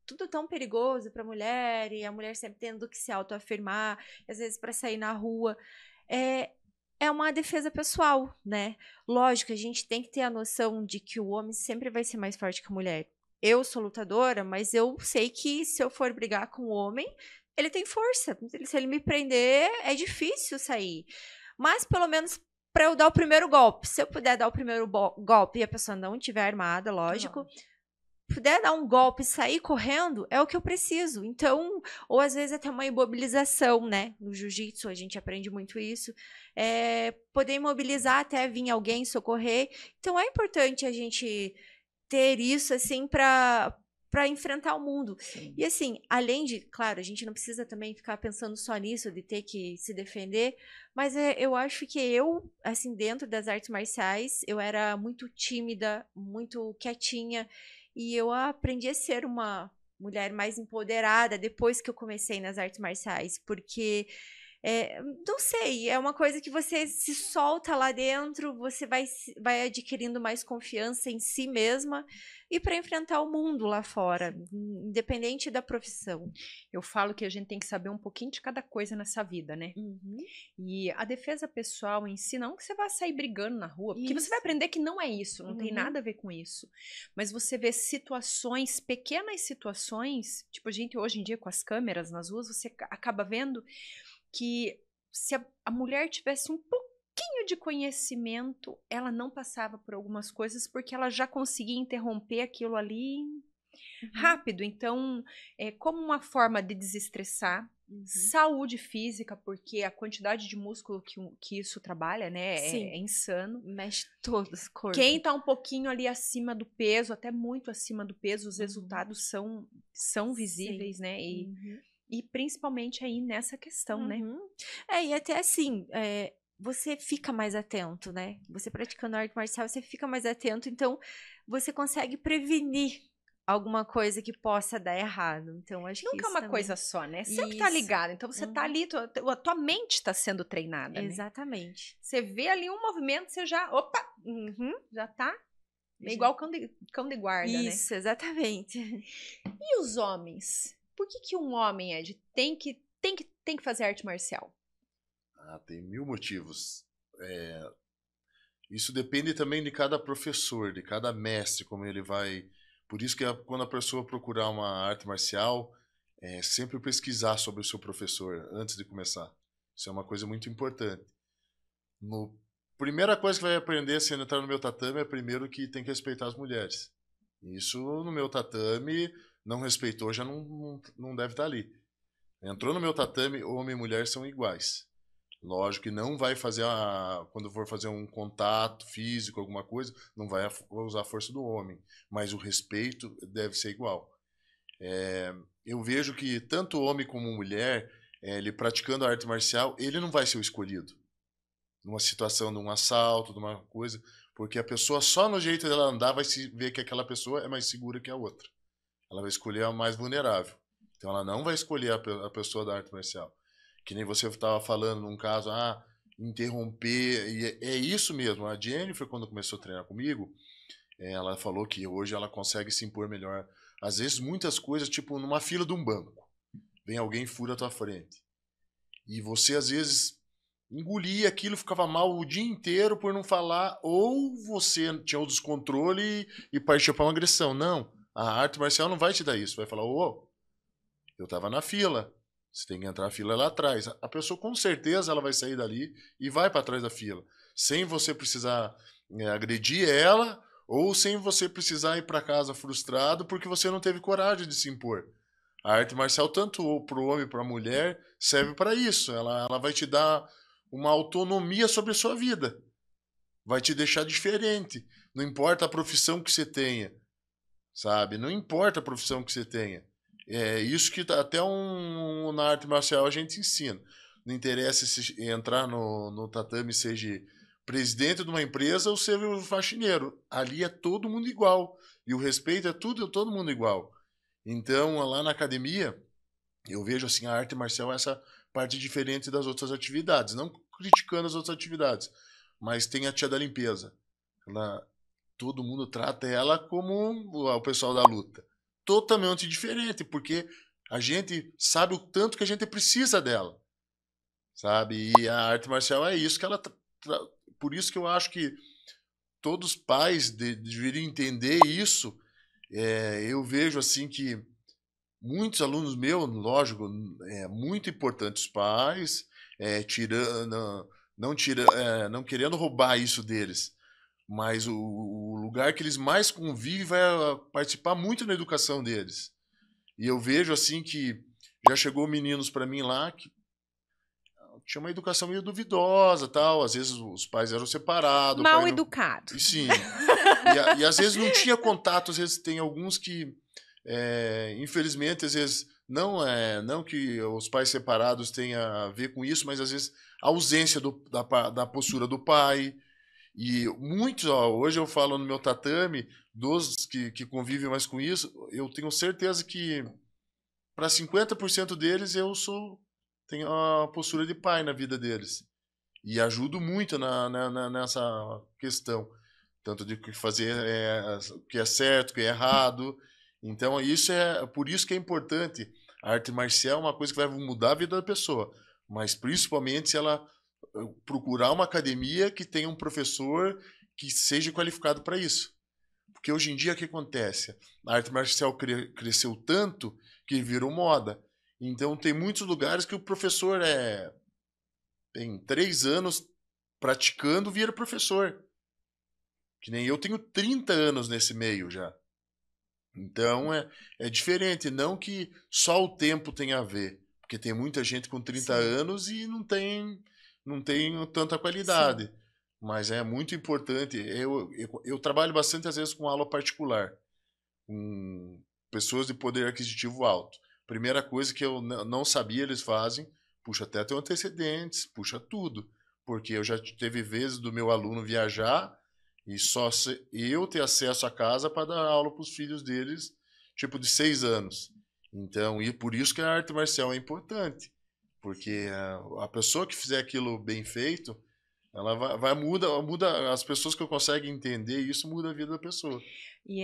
tudo tão perigoso para a mulher, e a mulher sempre tendo que se autoafirmar, às vezes para sair na rua, é uma defesa pessoal, né? Lógico, a gente tem que ter a noção de que o homem sempre vai ser mais forte que a mulher. Eu sou lutadora, mas eu sei que se eu for brigar com o homem, ele tem força. Se ele me prender, é difícil sair. Mas pelo menos para eu dar o primeiro golpe. Se eu puder dar o primeiro golpe e a pessoa não estiver armada, lógico, puder dar um golpe e sair correndo, é o que eu preciso. Então, ou às vezes até uma imobilização, né? No jiu-jitsu a gente aprende muito isso. Poder imobilizar até vir alguém socorrer. Então, é importante a gente ter isso, assim, para enfrentar o mundo. Sim. E assim, além de, claro, a gente não precisa também ficar pensando só nisso, de ter que se defender, mas eu acho que eu, assim, dentro das artes marciais, eu era muito tímida, muito quietinha, e eu aprendi a ser uma mulher mais empoderada depois que eu comecei nas artes marciais, porque não sei, é uma coisa que você se solta lá dentro, você vai adquirindo mais confiança em si mesma e para enfrentar o mundo lá fora, independente da profissão. Eu falo que a gente tem que saber um pouquinho de cada coisa nessa vida, né? E a defesa pessoal em si, não que você vá sair brigando na rua, porque você vai aprender que não é isso, não tem nada a ver com isso. Mas você vê situações, pequenas situações, tipo a gente hoje em dia com as câmeras nas ruas, você acaba vendo que se a mulher tivesse um pouquinho de conhecimento, ela não passava por algumas coisas porque ela já conseguia interromper aquilo ali rápido. Então, como uma forma de desestressar, saúde física, porque a quantidade de músculo que isso trabalha, né, é insano. Mexe todo o corpo. Quem tá um pouquinho ali acima do peso, até muito acima do peso, os resultados são visíveis, né, e principalmente aí nessa questão, né? E até assim, você fica mais atento, né? Você praticando arte marcial, você fica mais atento, então você consegue prevenir alguma coisa que possa dar errado. Então, acho que Nunca é isso uma também. coisa só, né? Sempre tá Isso. ligado. Então você tá ali, a tua mente tá sendo treinada, né? Exatamente. Você vê ali um movimento, você já, opa, já tá igual cão de guarda, né? Isso, exatamente. E os homens? Por que um homem, Ed, tem que fazer arte marcial? Tem 1000 motivos. Isso depende também de cada professor, de cada mestre, como ele vai. Por isso que quando a pessoa procurar uma arte marcial, sempre pesquisar sobre o seu professor antes de começar. Isso é uma coisa muito importante. Primeira coisa que vai aprender se entrar no meu tatame é primeiro que tem que respeitar as mulheres. Isso no meu tatame, não respeitou, já não deve estar ali. Entrou no meu tatame, homem e mulher são iguais. Lógico que não vai fazer, quando for fazer um contato físico, alguma coisa, não vai usar a força do homem. Mas o respeito deve ser igual. Eu vejo que tanto homem como mulher, ele praticando a arte marcial, ele não vai ser o escolhido. Numa situação de um assalto, de uma coisa, porque a pessoa só no jeito dela andar vai se ver que aquela pessoa é mais segura que a outra. Ela vai escolher a mais vulnerável. Então ela não vai escolher a pessoa da arte marcial. Que nem você estava falando num caso, interromper, e é isso mesmo. A Jennifer, quando começou a treinar comigo, ela falou que hoje ela consegue se impor melhor. Às vezes muitas coisas, tipo numa fila de um banco, vem alguém e fura a tua frente. E você às vezes engolia aquilo, ficava mal o dia inteiro por não falar, ou você tinha o descontrole e partiu para uma agressão. Não, a arte marcial não vai te dar isso. Vai falar, eu estava na fila, você tem que entrar na fila lá atrás. A pessoa com certeza ela vai sair dali e vai para trás da fila, sem você precisar agredir ela, ou sem você precisar ir para casa frustrado porque você não teve coragem de se impor. A arte marcial, tanto para o homem como para a mulher, serve para isso. Ela vai te dar uma autonomia sobre a sua vida. Vai te deixar diferente. Não importa a profissão que você tenha, sabe? Não importa a profissão que você tenha. É isso que até na arte marcial a gente ensina. Não interessa se entrar no tatame, seja presidente de uma empresa ou seja o faxineiro. Ali é todo mundo igual. E o respeito é todo mundo igual. Então, lá na academia, eu vejo assim, a arte marcial essa parte diferente das outras atividades. Não criticando as outras atividades, mas tem a tia da limpeza. Todo mundo trata ela como o pessoal da luta. Totalmente diferente, porque a gente sabe o tanto que a gente precisa dela. Sabe? E a arte marcial é isso que ela... Por isso que eu acho que todos os pais deveriam entender isso. Eu vejo assim que muitos alunos meus, lógico, é muito importante os pais, não querendo roubar isso deles, mas o lugar que eles mais convivem vai participar muito na educação deles. E eu vejo assim que já chegou meninos para mim lá que tinha uma educação meio duvidosa, tal. Às vezes os pais eram separados. Mal educado. Sim. E às vezes não tinha contato. Às vezes tem alguns que, infelizmente, às vezes não que os pais separados tenham a ver com isso, mas às vezes a ausência da postura do pai. E muitos, hoje eu falo no meu tatame, dos que convivem mais com isso, eu tenho certeza que para 50% deles tenho a postura de pai na vida deles. E ajudo muito nessa questão. Tanto de fazer o que é certo, o que é errado. Então, por isso que é importante. A arte marcial é uma coisa que vai mudar a vida da pessoa. Mas, principalmente, se ela procurar uma academia que tenha um professor que seja qualificado para isso. Porque hoje em dia, o que acontece? A arte marcial cresceu tanto que virou moda. Então, tem muitos lugares que o professor tem 3 anos praticando, vira professor. Que nem eu tenho 30 anos nesse meio já. Então, é diferente. Não que só o tempo tenha a ver. Porque tem muita gente com 30 anos e não tem tanta qualidade. Sim. Mas é muito importante. Eu trabalho bastante, às vezes, com aula particular. Com pessoas de poder aquisitivo alto. Primeira coisa que eu não sabia, eles fazem, puxa até teu antecedentes, puxa tudo. Porque eu já teve vezes do meu aluno viajar e só eu ter acesso à casa para dar aula para os filhos deles tipo de 6 anos. Então, e por isso que a arte marcial é importante. Porque a pessoa que fizer aquilo bem feito, ela muda as pessoas que conseguem entender isso, muda a vida da pessoa. E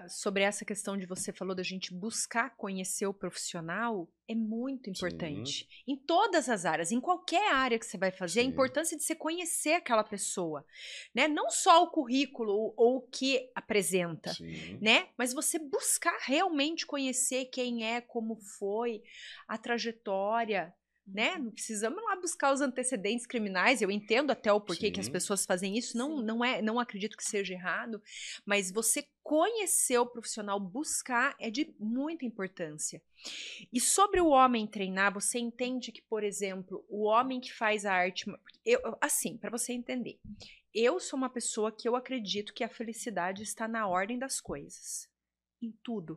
sobre essa questão de você falou da gente buscar conhecer o profissional, é muito importante. Em todas as áreas, em qualquer área que você vai fazer, a importância de você conhecer aquela pessoa, né? Não só o currículo ou o que apresenta, né? Mas você buscar realmente conhecer quem é, como foi, a trajetória, né? Não precisamos lá buscar os antecedentes criminais. Eu entendo até o porquê que as pessoas fazem isso. Não acredito que seja errado, mas você conhecer o profissional, buscar, é de muita importância. E sobre o homem treinar, você entende que, por exemplo, o homem que faz a arte, assim, para você entender, eu sou uma pessoa que eu acredito que a felicidade está na ordem das coisas, em tudo.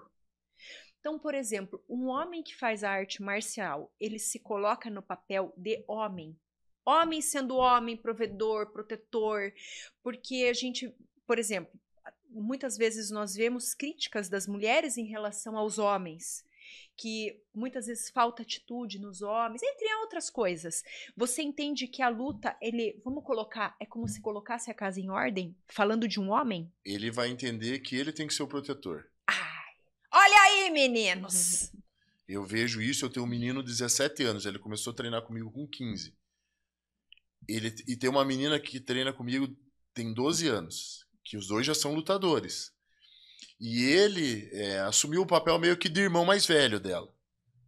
Então, por exemplo, um homem que faz a arte marcial, ele se coloca no papel de homem. Homem sendo homem, provedor, protetor, porque a gente, por exemplo, muitas vezes nós vemos críticas das mulheres em relação aos homens, que muitas vezes falta atitude nos homens, entre outras coisas. Você entende que a luta, vamos colocar, é como se colocasse a casa em ordem, falando de um homem? Ele vai entender que ele tem que ser o protetor. Olha aí, meninos! Eu vejo isso, eu tenho um menino de 17 anos, ele começou a treinar comigo com 15. E tem uma menina que treina comigo, tem 12 anos, que os dois já são lutadores. E ele assumiu o papel meio que de irmão mais velho dela,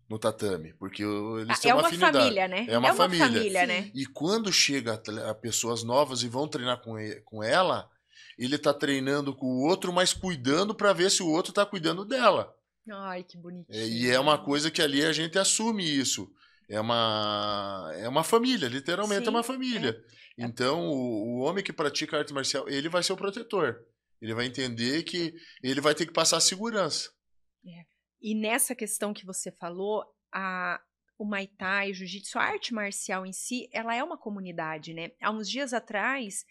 no tatame, porque eles têm uma afinidade. Família, né? É uma família, né? E quando chega a pessoas novas e vão treinar com ela, ele tá treinando com o outro, mas cuidando para ver se o outro tá cuidando dela. Ai, que bonitinho. E é uma coisa que ali a gente assume isso. É uma família, literalmente é uma família. Então, o homem que pratica arte marcial, ele vai ser o protetor. Ele vai entender que ele vai ter que passar segurança. E nessa questão que você falou, o Muay Thai, o Jiu-Jitsu, a arte marcial em si, ela é uma comunidade, né? Há uns dias atrás,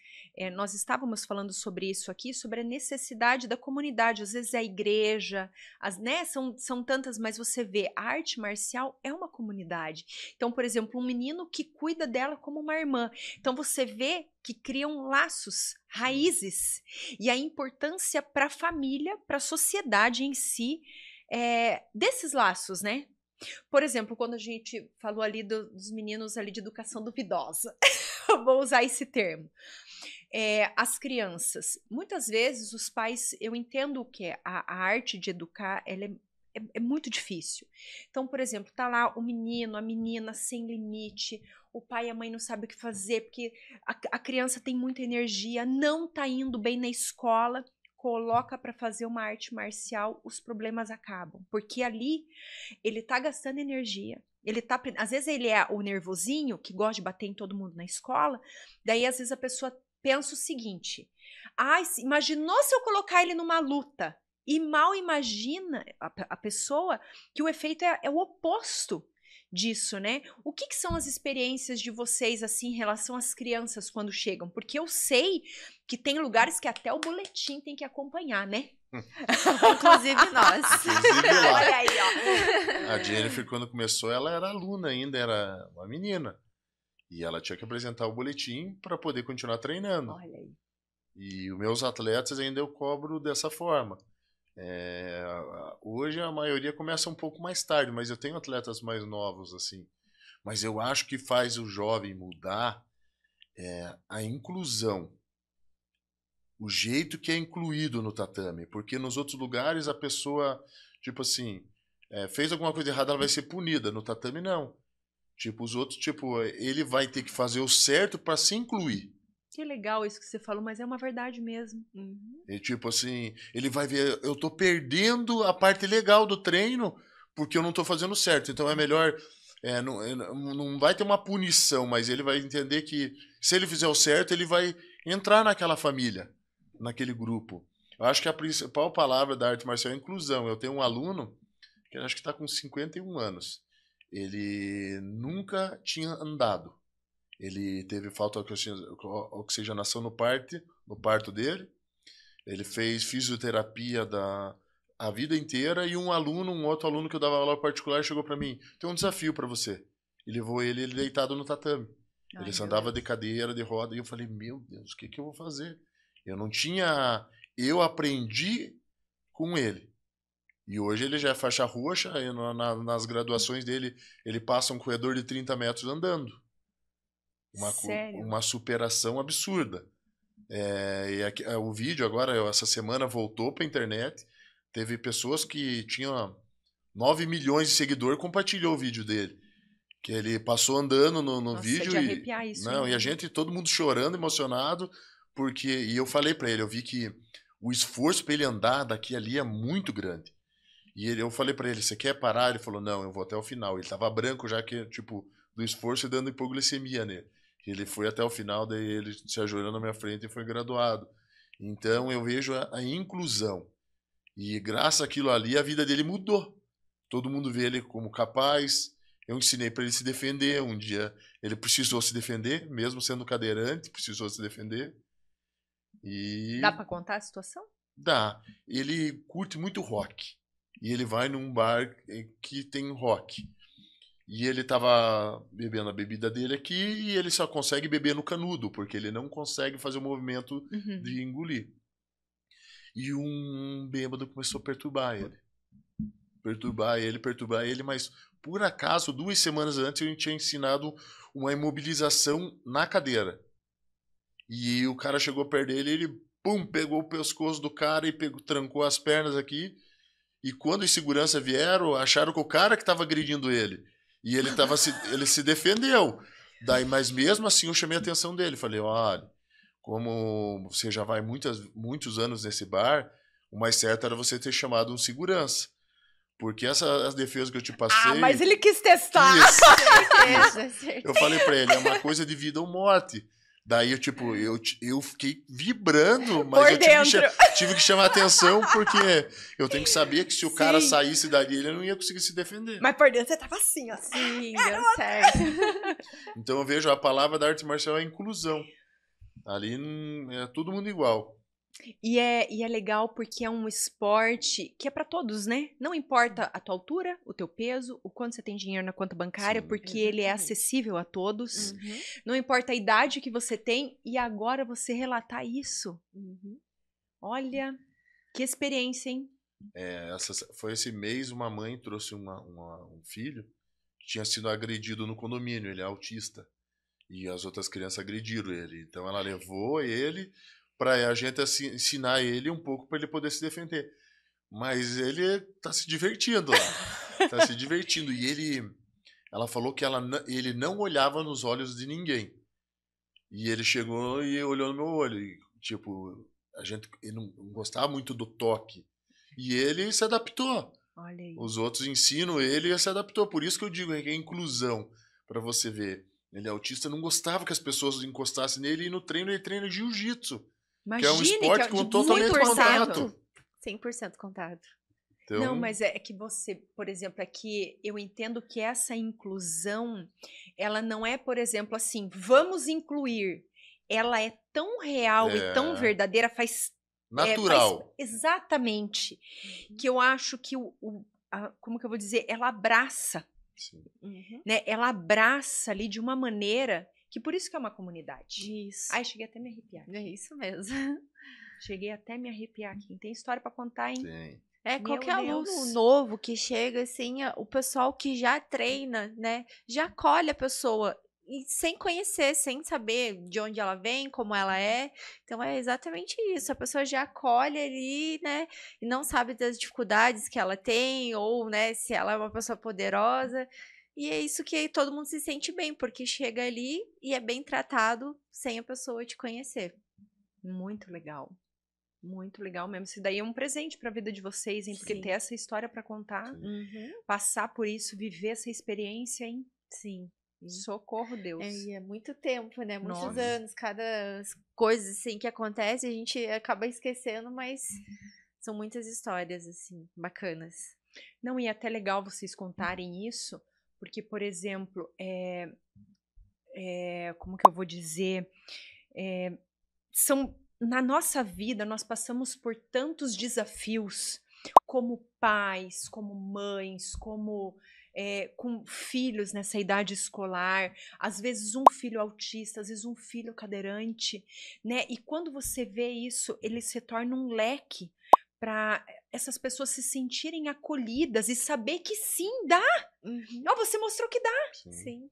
nós estávamos falando sobre isso aqui, sobre a necessidade da comunidade. Às vezes é a igreja, né? São tantas, mas você vê, a arte marcial é uma comunidade. Então, por exemplo, um menino que cuida dela como uma irmã. Então, você vê que criam laços, raízes. E a importância para a família, para a sociedade em si, desses laços, né? Por exemplo, quando a gente falou ali dos meninos ali de educação duvidosa, vou usar esse termo, as crianças, muitas vezes os pais, eu entendo que a arte de educar, ela é muito difícil. Então, por exemplo, tá lá o menino, a menina sem limite, o pai e a mãe não sabem o que fazer, porque a criança tem muita energia, não tá indo bem na escola, coloca para fazer uma arte marcial, os problemas acabam. Porque ali ele tá gastando energia. Às vezes ele é o nervosinho que gosta de bater em todo mundo na escola. Daí às vezes a pessoa pensa o seguinte: imaginou se eu colocar ele numa luta? E mal imagina a pessoa que o efeito é o oposto disso, né? O que são as experiências de vocês, assim, em relação às crianças quando chegam? Porque eu sei que tem lugares que até o boletim tem que acompanhar, né? Inclusive nós. Inclusive lá. Olha aí, ó. A Jennifer, quando começou, ela era aluna ainda, era uma menina. E ela tinha que apresentar o boletim para poder continuar treinando. Olha aí. E os meus atletas ainda eu cobro dessa forma. Hoje a maioria começa um pouco mais tarde, mas eu tenho atletas mais novos assim. Mas eu acho que faz o jovem mudar a inclusão, o jeito que é incluído no tatame, porque nos outros lugares a pessoa, tipo assim, fez alguma coisa errada, ela vai ser punida. No tatame não. Tipo, os outros, tipo, ele vai ter que fazer o certo para se incluir. Que legal isso que você falou, mas é uma verdade mesmo. E tipo assim, ele vai ver, eu tô perdendo a parte legal do treino porque eu não tô fazendo certo. Então é melhor, não vai ter uma punição, mas ele vai entender que se ele fizer o certo, ele vai entrar naquela família, naquele grupo. Eu acho que a principal palavra da arte marcial é inclusão. Eu tenho um aluno que acho que está com 51 anos. Ele nunca tinha andado. Ele teve falta de oxigenação no parto dele. Ele fez fisioterapia a vida inteira, e um outro aluno que eu dava aula particular, chegou para mim, tem um desafio para você. E levou ele deitado no tatame. Ele só andava de cadeira, de roda, e eu falei, meu Deus, o que eu vou fazer? Eu aprendi com ele. E hoje ele já é faixa roxa, e nas graduações dele, ele passa um corredor de 30 metros andando. Sério? Uma superação absurda. O vídeo agora, essa semana, voltou para a internet. Teve pessoas que tinham 9 milhões de seguidores, compartilhou o vídeo dele. Que ele passou andando no Nossa, vídeo. de arrepiar isso, Não, hein? e a gente, todo mundo chorando, emocionado, e eu falei para ele, eu vi que o esforço para ele andar daqui ali é muito grande. E eu falei para ele, você quer parar? Ele falou, não, eu vou até o final. Ele tava branco já, que tipo, do esforço e dando hipoglicemia nele. Ele foi até o final, daí ele se ajoelhou na minha frente e foi graduado. Então eu vejo a inclusão. E graças àquilo ali, a vida dele mudou. Todo mundo vê ele como capaz. Eu ensinei para ele se defender. Um dia ele precisou se defender, mesmo sendo cadeirante, precisou se defender. E Dá para contar a situação? dá. Ele curte muito rock. E ele vai num bar que tem rock. E ele tava bebendo a bebida dele aqui e ele só consegue beber no canudo, porque ele não consegue fazer o movimento de engolir. E um bêbado começou a perturbar ele. Perturbar ele, mas por acaso, 2 semanas antes, eu tinha ensinado uma imobilização na cadeira. E o cara chegou perto dele, ele pegou o pescoço do cara e trancou as pernas aqui. E quando os segurança vieram, acharam que o cara que estava agredindo ele. E ele se defendeu. Mas mesmo assim eu chamei a atenção dele. Falei, olha, como você já vai muitos anos nesse bar, o mais certo era você ter chamado um segurança. Porque as defesas que eu te passei... Ah, mas ele quis testar. Certeza. Eu falei pra ele, é uma coisa de vida ou morte. Daí, eu fiquei vibrando, mas tive que chamar atenção, porque eu tenho que saber que se o cara saísse dali, ele não ia conseguir se defender. Mas por dentro você tava assim, ó. Sim, deu certo. Então eu vejo a palavra da arte marcial é inclusão. Ali é todo mundo igual. E é legal porque é um esporte que é pra todos, né? Não importa a tua altura, o teu peso, o quanto você tem dinheiro na conta bancária, Sim, porque ele é acessível a todos. Não importa a idade que você tem, e agora você relatar isso. Olha, que experiência, hein? Foi esse mês, uma mãe trouxe um filho que tinha sido agredido no condomínio, ele é autista. E as outras crianças agrediram ele. Então ela levou ele para a gente ensinar ele um pouco para ele poder se defender. Mas ele tá se divertindo lá. Tá se divertindo. E ela falou que ele não olhava nos olhos de ninguém. E ele chegou e olhou no meu olho. E, tipo, ele não gostava muito do toque. E ele se adaptou. Olha aí. Os outros ensinam ele e se adaptou. Por isso que eu digo que é inclusão, para você ver. Ele é autista, não gostava que as pessoas encostassem nele, e no treino ele treina jiu-jitsu. Que é um esporte com totalmente contato. 100% contato. Então, não, mas é que você, por exemplo, é que eu entendo que essa inclusão, ela não é, por exemplo, assim, vamos incluir. Ela é tão real e tão verdadeira, faz... natural. Exatamente. Que eu acho que como que eu vou dizer? Ela abraça. Sim. Né? Ela abraça ali de uma maneira que por isso que é uma comunidade. Isso. Ai, cheguei até a me arrepiar. É isso mesmo. Cheguei até a me arrepiar aqui. Tem história pra contar, hein? Tem. Qualquer aluno novo que chega, assim, o pessoal que já treina, né, já acolhe a pessoa e sem conhecer, sem saber de onde ela vem, como ela é. Então é exatamente isso. A pessoa já acolhe ali, né, e não sabe das dificuldades que ela tem, ou, né, se ela é uma pessoa poderosa. E é isso que todo mundo se sente bem, porque chega ali e é bem tratado sem a pessoa te conhecer. Muito legal. Muito legal mesmo. Isso daí é um presente para a vida de vocês, hein? Porque ter essa história para contar, passar por isso, viver essa experiência, hein? Sim. Socorro, Deus. É muito tempo, né? Muitos Nossa. anos, cada coisa assim que acontece, a gente acaba esquecendo, mas são muitas histórias, assim, bacanas. Não, e é até legal vocês contarem isso, porque, por exemplo, como que eu vou dizer? Na nossa vida, nós passamos por tantos desafios, como pais, como mães, como com filhos nessa idade escolar, às vezes um filho autista, às vezes um filho cadeirante, né? E quando você vê isso, ele se torna um leque para essas pessoas se sentirem acolhidas e saber que sim, dá. Ó, você mostrou que dá. Sim.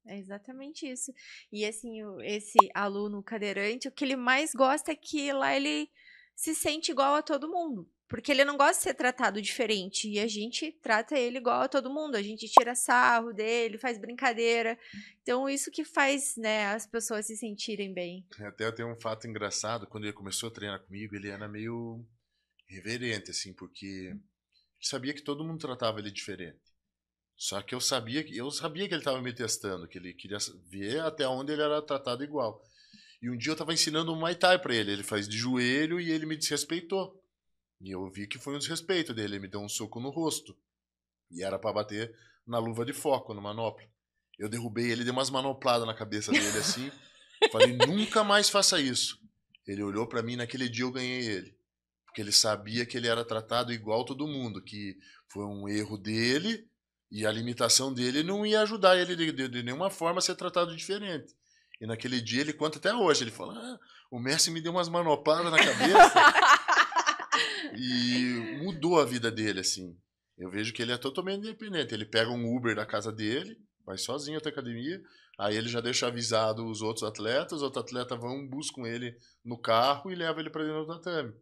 É exatamente isso. E assim, esse aluno cadeirante, o que ele mais gosta é que lá ele se sente igual a todo mundo. Porque ele não gosta de ser tratado diferente. E a gente trata ele igual a todo mundo. A gente tira sarro dele, faz brincadeira. Então, isso que faz, né, as pessoas se sentirem bem. Até tem um fato engraçado. Quando ele começou a treinar comigo, ele era meio reverente, assim, porque sabia que todo mundo tratava ele diferente. Só que eu sabia que ele estava me testando, que ele queria ver até onde ele era tratado igual. E um dia eu estava ensinando um Muay Thai para ele. Ele faz de joelho e ele me desrespeitou. E eu vi que foi um desrespeito dele. Ele me deu um soco no rosto. E era para bater na luva de foco, no manopla. Eu derrubei ele, dei umas manopladas na cabeça dele assim. Falei, nunca mais faça isso. Ele olhou para mim, naquele dia eu ganhei ele. Porque ele sabia que ele era tratado igual todo mundo. Que foi um erro dele e a limitação dele não ia ajudar ele de nenhuma forma a ser tratado diferente. E naquele dia ele conta até hoje. Ele fala, o Messi me deu umas manopladas na cabeça. E mudou a vida dele, assim. Eu vejo que ele é totalmente independente. Ele pega um Uber da casa dele, vai sozinho até a academia, aí ele já deixa avisado os outros atletas vão, buscam ele no carro e levam ele pra dentro do tatame.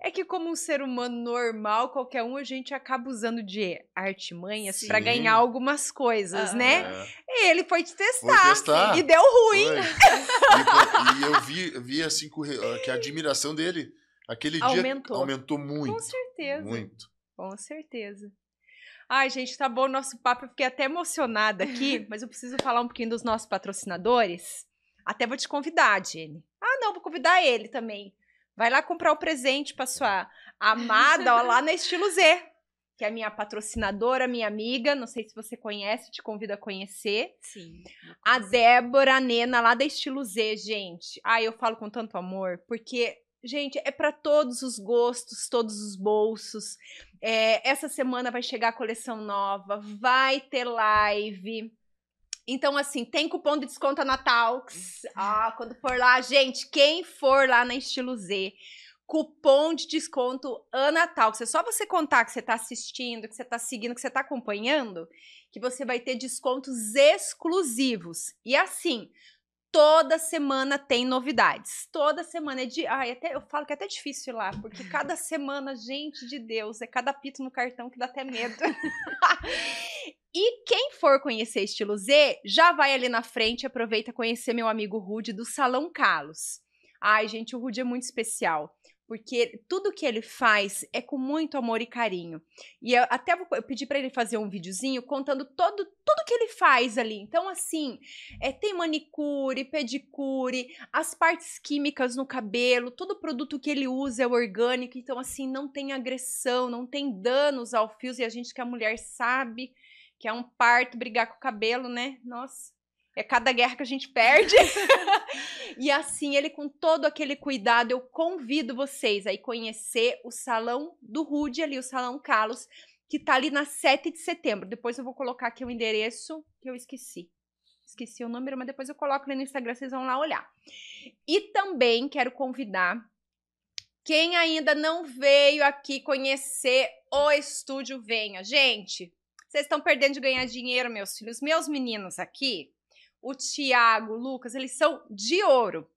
É que como um ser humano normal, qualquer um, a gente acaba usando de artimanhas para ganhar algumas coisas, né? E ele foi te testar, e deu ruim. E eu vi assim que a admiração dele aquele dia aumentou muito. Com certeza. Muito. Com certeza. Ai, gente, tá bom o nosso papo. Eu fiquei até emocionada aqui, mas eu preciso falar um pouquinho dos nossos patrocinadores. Até vou te convidar, Jenny. Ah, não, vou convidar ele também. Vai lá comprar o presente pra sua amada, ó, lá na Estilo Z, que é a minha patrocinadora, minha amiga. Não sei se você conhece, te convido a conhecer. Sim. A Débora Nena, lá da Estilo Z, gente. Ai, eu falo com tanto amor, porque... Gente, é para todos os gostos, todos os bolsos. Essa semana vai chegar a coleção nova, vai ter live. Então, assim, tem cupom de desconto Anatalks. Quando for lá, gente, quem for lá na Estilo Z, cupom de desconto Anatalks. É só você contar que você está assistindo, que você está seguindo, que você está acompanhando, que você vai ter descontos exclusivos. E assim... Toda semana tem novidades. Toda semana eu falo que é até difícil ir lá, porque cada semana, gente de Deus, é cada pito no cartão que dá até medo. E quem for conhecer Estilo Z, já vai ali na frente, aproveita conhecer meu amigo Rudy do Salão Carlos. Ai, gente, o Rudy é muito especial, porque tudo que ele faz é com muito amor e carinho. E eu pedi para ele fazer um videozinho contando tudo que ele faz ali. Então, assim, tem manicure, pedicure, as partes químicas no cabelo, todo produto que ele usa é orgânico. Então, assim, não tem agressão, não tem danos ao fio. E a gente que é mulher sabe que é um parto brigar com o cabelo, né? Nossa. É cada guerra que a gente perde. E assim, ele com todo aquele cuidado, eu convido vocês a ir conhecer o Salão do Rudy ali, o Salão Carlos, que tá ali na 7 de setembro. Depois eu vou colocar aqui o endereço, que eu esqueci. Esqueci o número, mas depois eu coloco ali no Instagram, vocês vão lá olhar. E também quero convidar quem ainda não veio aqui conhecer o estúdio, venha. Gente, vocês estão perdendo de ganhar dinheiro, meus filhos. Meus meninos aqui... O Thiago, o Lucas, eles são de ouro.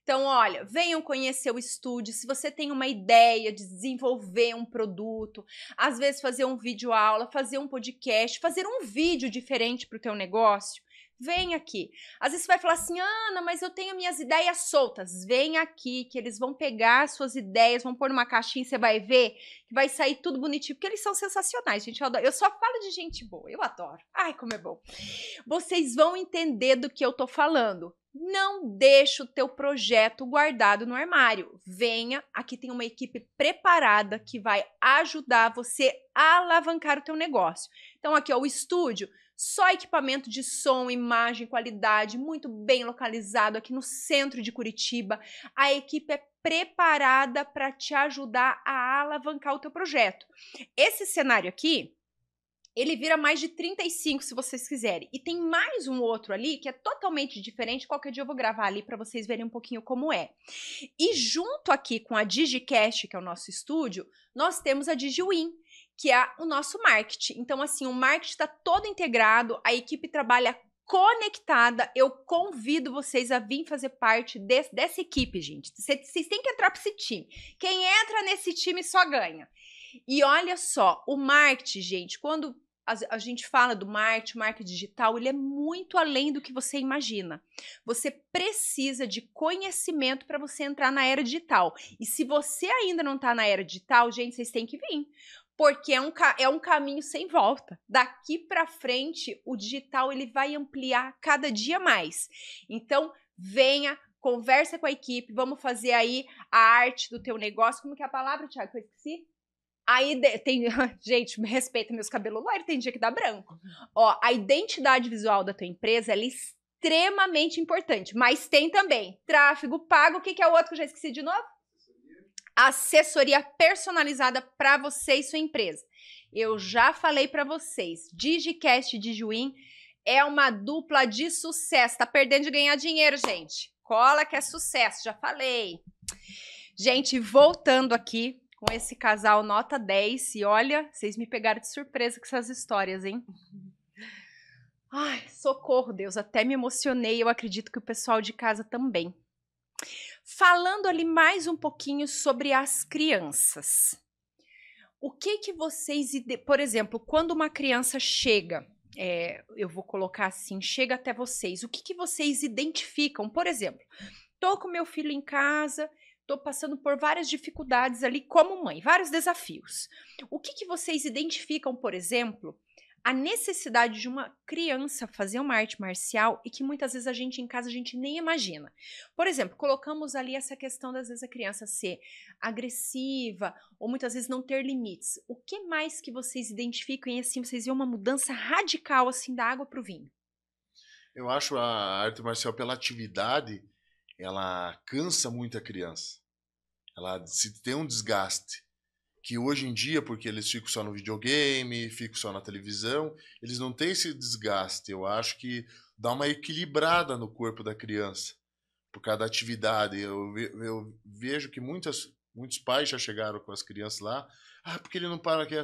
Então, olha, venham conhecer o estúdio. Se você tem uma ideia de desenvolver um produto, às vezes fazer um vídeo aula, fazer um podcast, fazer um vídeo diferente para o teu negócio, vem aqui. Às vezes você vai falar assim, Ana, mas eu tenho minhas ideias soltas. Vem aqui que eles vão pegar as suas ideias, vão pôr numa caixinha e você vai ver que vai sair tudo bonitinho, porque eles são sensacionais, gente. Eu só falo de gente boa, eu adoro. Ai, como é bom. Vocês vão entender do que eu tô falando. Não deixe o teu projeto guardado no armário. Venha, aqui tem uma equipe preparada que vai ajudar você a alavancar o teu negócio. Então aqui, ó, o estúdio Só equipamento de som, imagem, qualidade, muito bem localizado aqui no centro de Curitiba. A equipe é preparada para te ajudar a alavancar o teu projeto. Esse cenário aqui, ele vira mais de 35, se vocês quiserem. E tem mais um outro ali que é totalmente diferente. Qualquer dia eu vou gravar ali para vocês verem um pouquinho como é. E junto aqui com a DigiCast, que é o nosso estúdio, nós temos a DigiWin, que é o nosso marketing. Então, assim, o marketing está todo integrado, a equipe trabalha conectada. Eu convido vocês a vir fazer parte dessa equipe, gente. Vocês têm que entrar para esse time. Quem entra nesse time só ganha. E olha só, o marketing, gente, quando a gente fala do marketing digital, ele é muito além do que você imagina. Você precisa de conhecimento para você entrar na era digital. E se você ainda não está na era digital, gente, vocês têm que vir. Porque é um caminho sem volta. Daqui para frente, o digital ele vai ampliar cada dia mais. Então, venha, conversa com a equipe, vamos fazer aí a arte do teu negócio. Como que é a palavra, Thiago, que eu esqueci? Aí tem, gente, me respeita meus cabelos loiros, tem dia que dá branco. Ó, a identidade visual da tua empresa, ela é extremamente importante, mas tem também tráfego pago, o que é o outro que eu já esqueci de novo? Assessoria personalizada para você e sua empresa. Eu já falei para vocês, DigiCast e DigiWin é uma dupla de sucesso. Tá perdendo de ganhar dinheiro, gente. Cola que é sucesso, já falei. Gente, voltando aqui com esse casal nota 10, e olha, vocês me pegaram de surpresa com essas histórias, hein? Ai, socorro, Deus, até me emocionei, eu acredito que o pessoal de casa também. Falando ali mais um pouquinho sobre as crianças. O que vocês... Por exemplo, quando uma criança chega, eu vou colocar assim, chega até vocês, o que vocês identificam? Por exemplo, tô com meu filho em casa, tô passando por várias dificuldades ali como mãe, vários desafios. O que vocês identificam, por exemplo, a necessidade de uma criança fazer uma arte marcial e que muitas vezes a gente em casa a gente nem imagina. Por exemplo, colocamos ali essa questão das vezes a criança ser agressiva ou muitas vezes não ter limites. O que mais que vocês identificam e assim vocês veem uma mudança radical assim da água para o vinho? Eu acho a arte marcial pela atividade, ela cansa muito a criança. Ela se tem um desgaste. Que hoje em dia, porque eles ficam só no videogame, ficam só na televisão, eles não têm esse desgaste. Eu acho que dá uma equilibrada no corpo da criança, por causa da atividade. Eu vejo que muitos pais já chegaram com as crianças lá, porque ele não para aqui.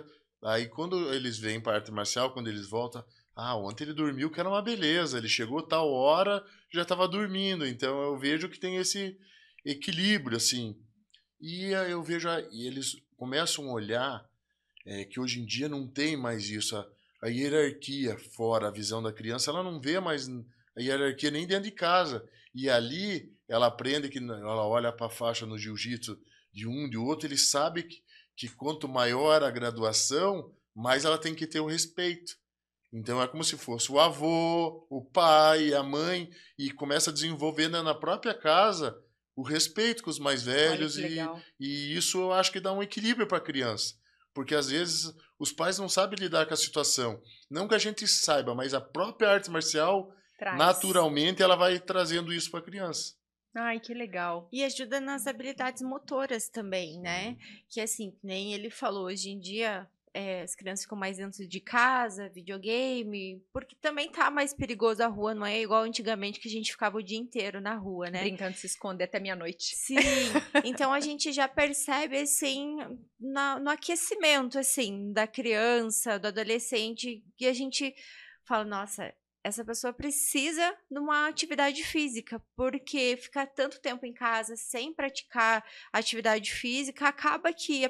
Aí quando eles vêm para a arte marcial, quando eles voltam, ontem ele dormiu que era uma beleza, ele chegou tal hora, já estava dormindo. Então eu vejo que tem esse equilíbrio, assim. E eu vejo, e eles começam a olhar que hoje em dia não tem mais isso, a hierarquia fora, a visão da criança, ela não vê mais a hierarquia nem dentro de casa. E ali ela aprende que ela olha para a faixa no jiu-jitsu de um, de outro, ele sabe que quanto maior a graduação, mais ela tem que ter o respeito. Então é como se fosse o avô, o pai, a mãe, e começa a desenvolver na própria casa o respeito com os mais velhos e isso eu acho que dá um equilíbrio para a criança. Porque às vezes os pais não sabem lidar com a situação. Não que a gente saiba, mas a própria arte marcial, naturalmente, ela vai trazendo isso para a criança. Ai, que legal. E ajuda nas habilidades motoras também, né? Que assim, nem ele falou, hoje em dia... as crianças ficam mais dentro de casa, videogame, porque também tá mais perigoso a rua, não é igual antigamente que a gente ficava o dia inteiro na rua, né? Brincando de se esconder até meia-noite. Sim, então a gente já percebe, assim, no aquecimento, assim, da criança, do adolescente, que a gente fala, nossa... essa pessoa precisa de uma atividade física, porque ficar tanto tempo em casa sem praticar atividade física, acaba que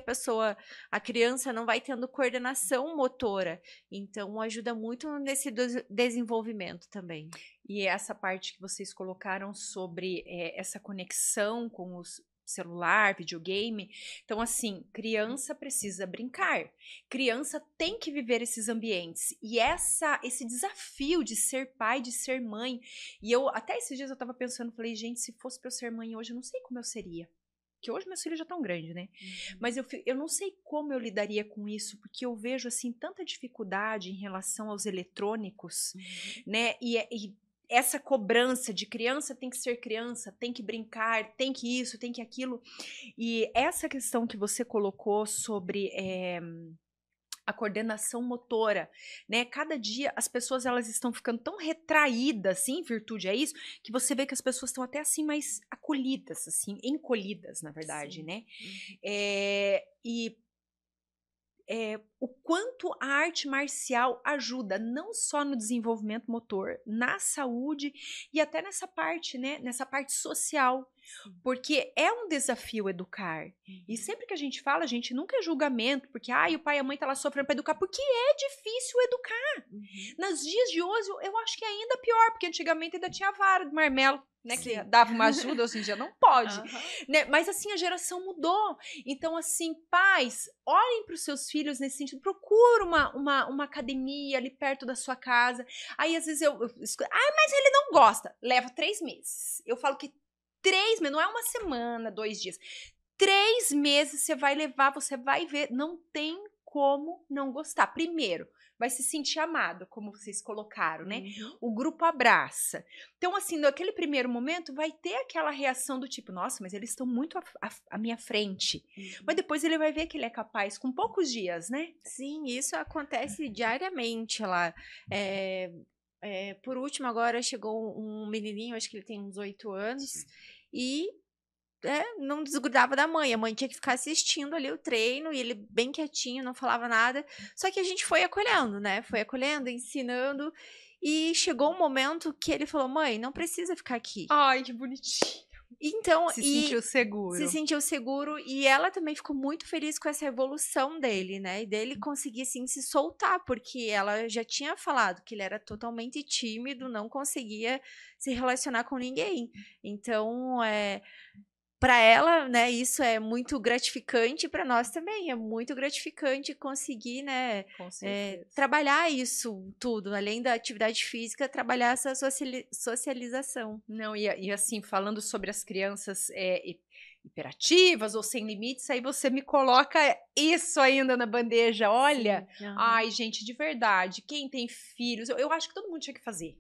a criança não vai tendo coordenação motora. Então, ajuda muito nesse desenvolvimento também. E essa parte que vocês colocaram sobre essa conexão com os celular, videogame. Então, assim, criança precisa brincar. Criança tem que viver esses ambientes. E esse desafio de ser pai, de ser mãe. E até esses dias eu tava pensando, falei, gente, se fosse pra eu ser mãe hoje, eu não sei como eu seria. que hoje meus filhos já estão grandes, né? Mas eu não sei como eu lidaria com isso, porque eu vejo, assim, tanta dificuldade em relação aos eletrônicos, né? E essa cobrança de criança tem que ser criança, tem que brincar, tem que isso, tem que aquilo. E essa questão que você colocou sobre a coordenação motora, né? Cada dia as pessoas elas estão ficando tão retraídas, assim, em virtude a isso, que você vê que as pessoas estão até assim mais acolhidas, assim, encolhidas, na verdade, né? O quanto a arte marcial ajuda não só no desenvolvimento motor, na saúde e até nessa parte, né? Nessa parte social. Porque é um desafio educar. E sempre que a gente fala, a gente nunca é julgamento, porque o pai e a mãe tá lá sofrendo para educar, porque é difícil educar. Nos dias de hoje, eu acho que é ainda pior, porque antigamente ainda tinha a vara de marmelo, né? Que dava uma ajuda, hoje em dia não pode. Né? Mas assim, a geração mudou. Então, assim, pais, olhem para os seus filhos nesse sentido, procura uma academia ali perto da sua casa. Aí, às vezes, eu mas ele não gosta. Leva 3 meses. Eu falo que 3 meses, não é uma semana, 2 dias. 3 meses você vai levar, você vai ver. Não tem como não gostar. Primeiro, vai se sentir amado, como vocês colocaram, né? O grupo abraça. Então, assim, naquele primeiro momento, vai ter aquela reação do tipo, nossa, mas eles estão muito à minha frente. Mas depois ele vai ver que ele é capaz com poucos dias, né? Sim, isso acontece diariamente lá. Por último, agora chegou um menininho, acho que ele tem uns 8 anos, e não desgrudava da mãe. A mãe tinha que ficar assistindo ali o treino, e ele bem quietinho, não falava nada. Só que a gente foi acolhendo, né? Foi acolhendo, ensinando, e chegou um momento que ele falou, mãe, não precisa ficar aqui. Ai, que bonitinho. Então, sentiu seguro. Se sentiu seguro, e ela também ficou muito feliz com essa evolução dele, né? E dele conseguir, assim, se soltar, porque ela já tinha falado que ele era totalmente tímido, não conseguia se relacionar com ninguém. Então, para ela, né, isso é muito gratificante, para nós também é muito gratificante conseguir, né, trabalhar isso tudo, além da atividade física, trabalhar essa socialização. Não, e assim, falando sobre as crianças hiperativas ou sem limites, aí você me coloca isso ainda na bandeja, olha, ai, gente, de verdade, quem tem filhos, eu acho que todo mundo tinha que fazer.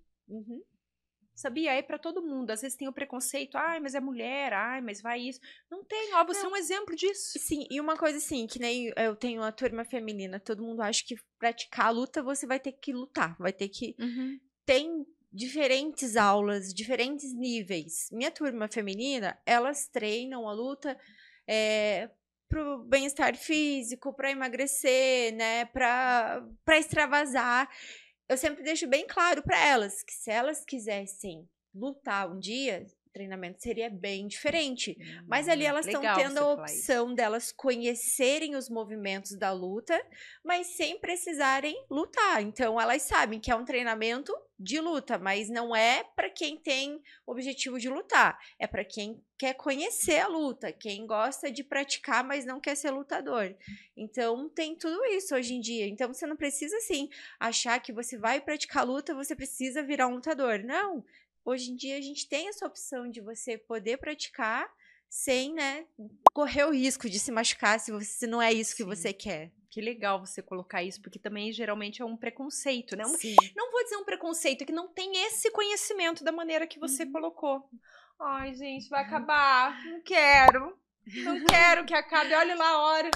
Sabia? É pra todo mundo. Às vezes tem o preconceito, mas é mulher, mas vai isso. Não tem, você é um exemplo disso. Sim, e uma coisa assim, que nem eu tenho uma turma feminina, todo mundo acha que praticar a luta, você vai ter que lutar, vai ter que... Tem diferentes aulas, diferentes níveis. Minha turma feminina, elas treinam a luta pro bem-estar físico, pra emagrecer, né, pra extravasar. Eu sempre deixo bem claro para elas que se elas quisessem lutar um dia, o treinamento seria bem diferente. Mas ali elas estão tendo a opção delas conhecerem os movimentos da luta, mas sem precisarem lutar. Então elas sabem que é um treinamento de luta, mas não é para quem tem o objetivo de lutar. É para quem quer conhecer a luta, quem gosta de praticar, mas não quer ser lutador. Então, tem tudo isso hoje em dia. Então, você não precisa, assim, achar que você vai praticar luta, você precisa virar um lutador. Não. Hoje em dia, a gente tem essa opção de você poder praticar sem, né, correr o risco de se machucar se não é isso que você quer. Que legal você colocar isso, porque também geralmente é um preconceito, né? Não vou dizer um preconceito, é que não tem esse conhecimento da maneira que você colocou. Ai, gente, vai acabar. Não quero. Não quero que acabe. Olha lá a hora.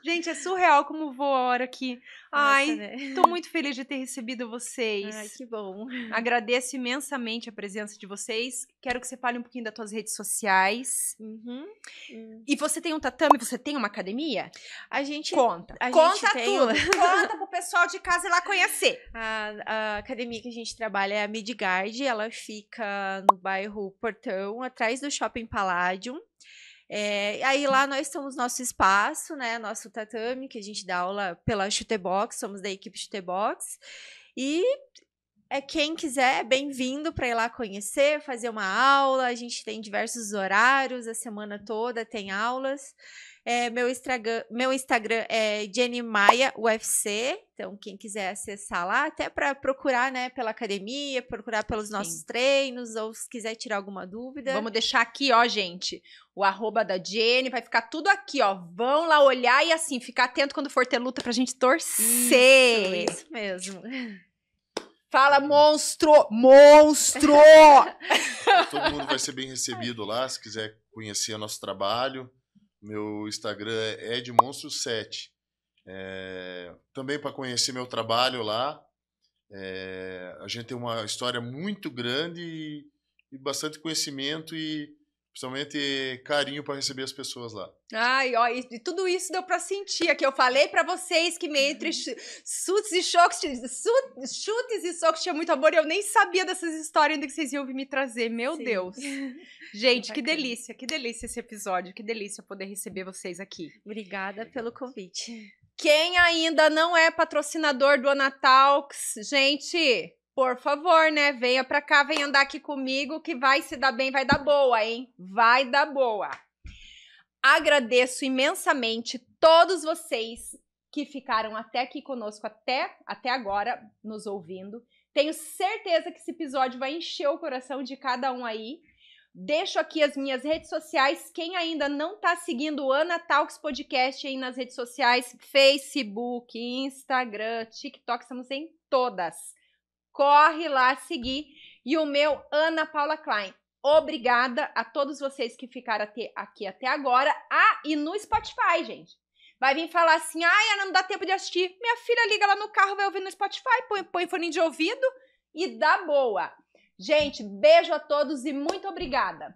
Gente, é surreal como voa a hora aqui. Ai, né? Tô muito feliz de ter recebido vocês. Ai, que bom. Agradeço imensamente a presença de vocês. Quero que você fale um pouquinho das tuas redes sociais. E você tem um tatame? Você tem uma academia? A gente... Conta tudo. Conta pro pessoal de casa ir lá conhecer. A academia que a gente trabalha é a Midgard. Ela fica no bairro Portão, atrás do Shopping Palladium. Aí lá nós temos nosso espaço, né, nosso tatame, que a gente dá aula pela Chutebox, somos da equipe Chutebox, e quem quiser, bem-vindo para ir lá conhecer, fazer uma aula. A gente tem diversos horários, a semana toda tem aulas. Meu Instagram é Jenny Maia UFC. Então, quem quiser acessar lá, até para procurar, né, pela academia, procurar pelos nossos treinos, ou se quiser tirar alguma dúvida. Vamos deixar aqui, ó, gente, o @ da Jenny, vai ficar tudo aqui, ó. Vão lá olhar e, assim, ficar atento quando for ter luta pra gente torcer. Isso mesmo. Fala, monstro! Monstro! Todo mundo vai ser bem recebido lá, se quiser conhecer o nosso trabalho. Meu Instagram é edmonstro7. Também para conhecer meu trabalho lá. A gente tem uma história muito grande e bastante conhecimento e principalmente carinho para receber as pessoas lá. Ai, ó, e tudo isso deu pra sentir aqui. Eu falei pra vocês que meio entre chutes e socos tinha muito amor e eu nem sabia dessas histórias ainda que vocês iam vir me trazer. Meu Sim. Deus. Gente, que bacana. delícia esse episódio. Que delícia poder receber vocês aqui. Obrigada pelo convite. Quem ainda não é patrocinador do Anatalks, gente, por favor, né? Venha pra cá, venha andar aqui comigo que vai se dar bem, vai dar boa, hein? Vai dar boa. Agradeço imensamente todos vocês que ficaram até aqui conosco, até agora, nos ouvindo. Tenho certeza que esse episódio vai encher o coração de cada um aí. Deixo aqui as minhas redes sociais. Quem ainda não tá seguindo o Anatalks Podcast aí nas redes sociais, Facebook, Instagram, TikTok, estamos em todas. Corre lá seguir. E o meu, Ana Paula Klein. Obrigada a todos vocês que ficaram aqui até agora. Ah, e no Spotify, gente. Vai vir falar assim, ai, Ana, não dá tempo de assistir. Minha filha liga lá no carro, vai ouvir no Spotify, põe fone de ouvido e dá boa. Gente, beijo a todos e muito obrigada.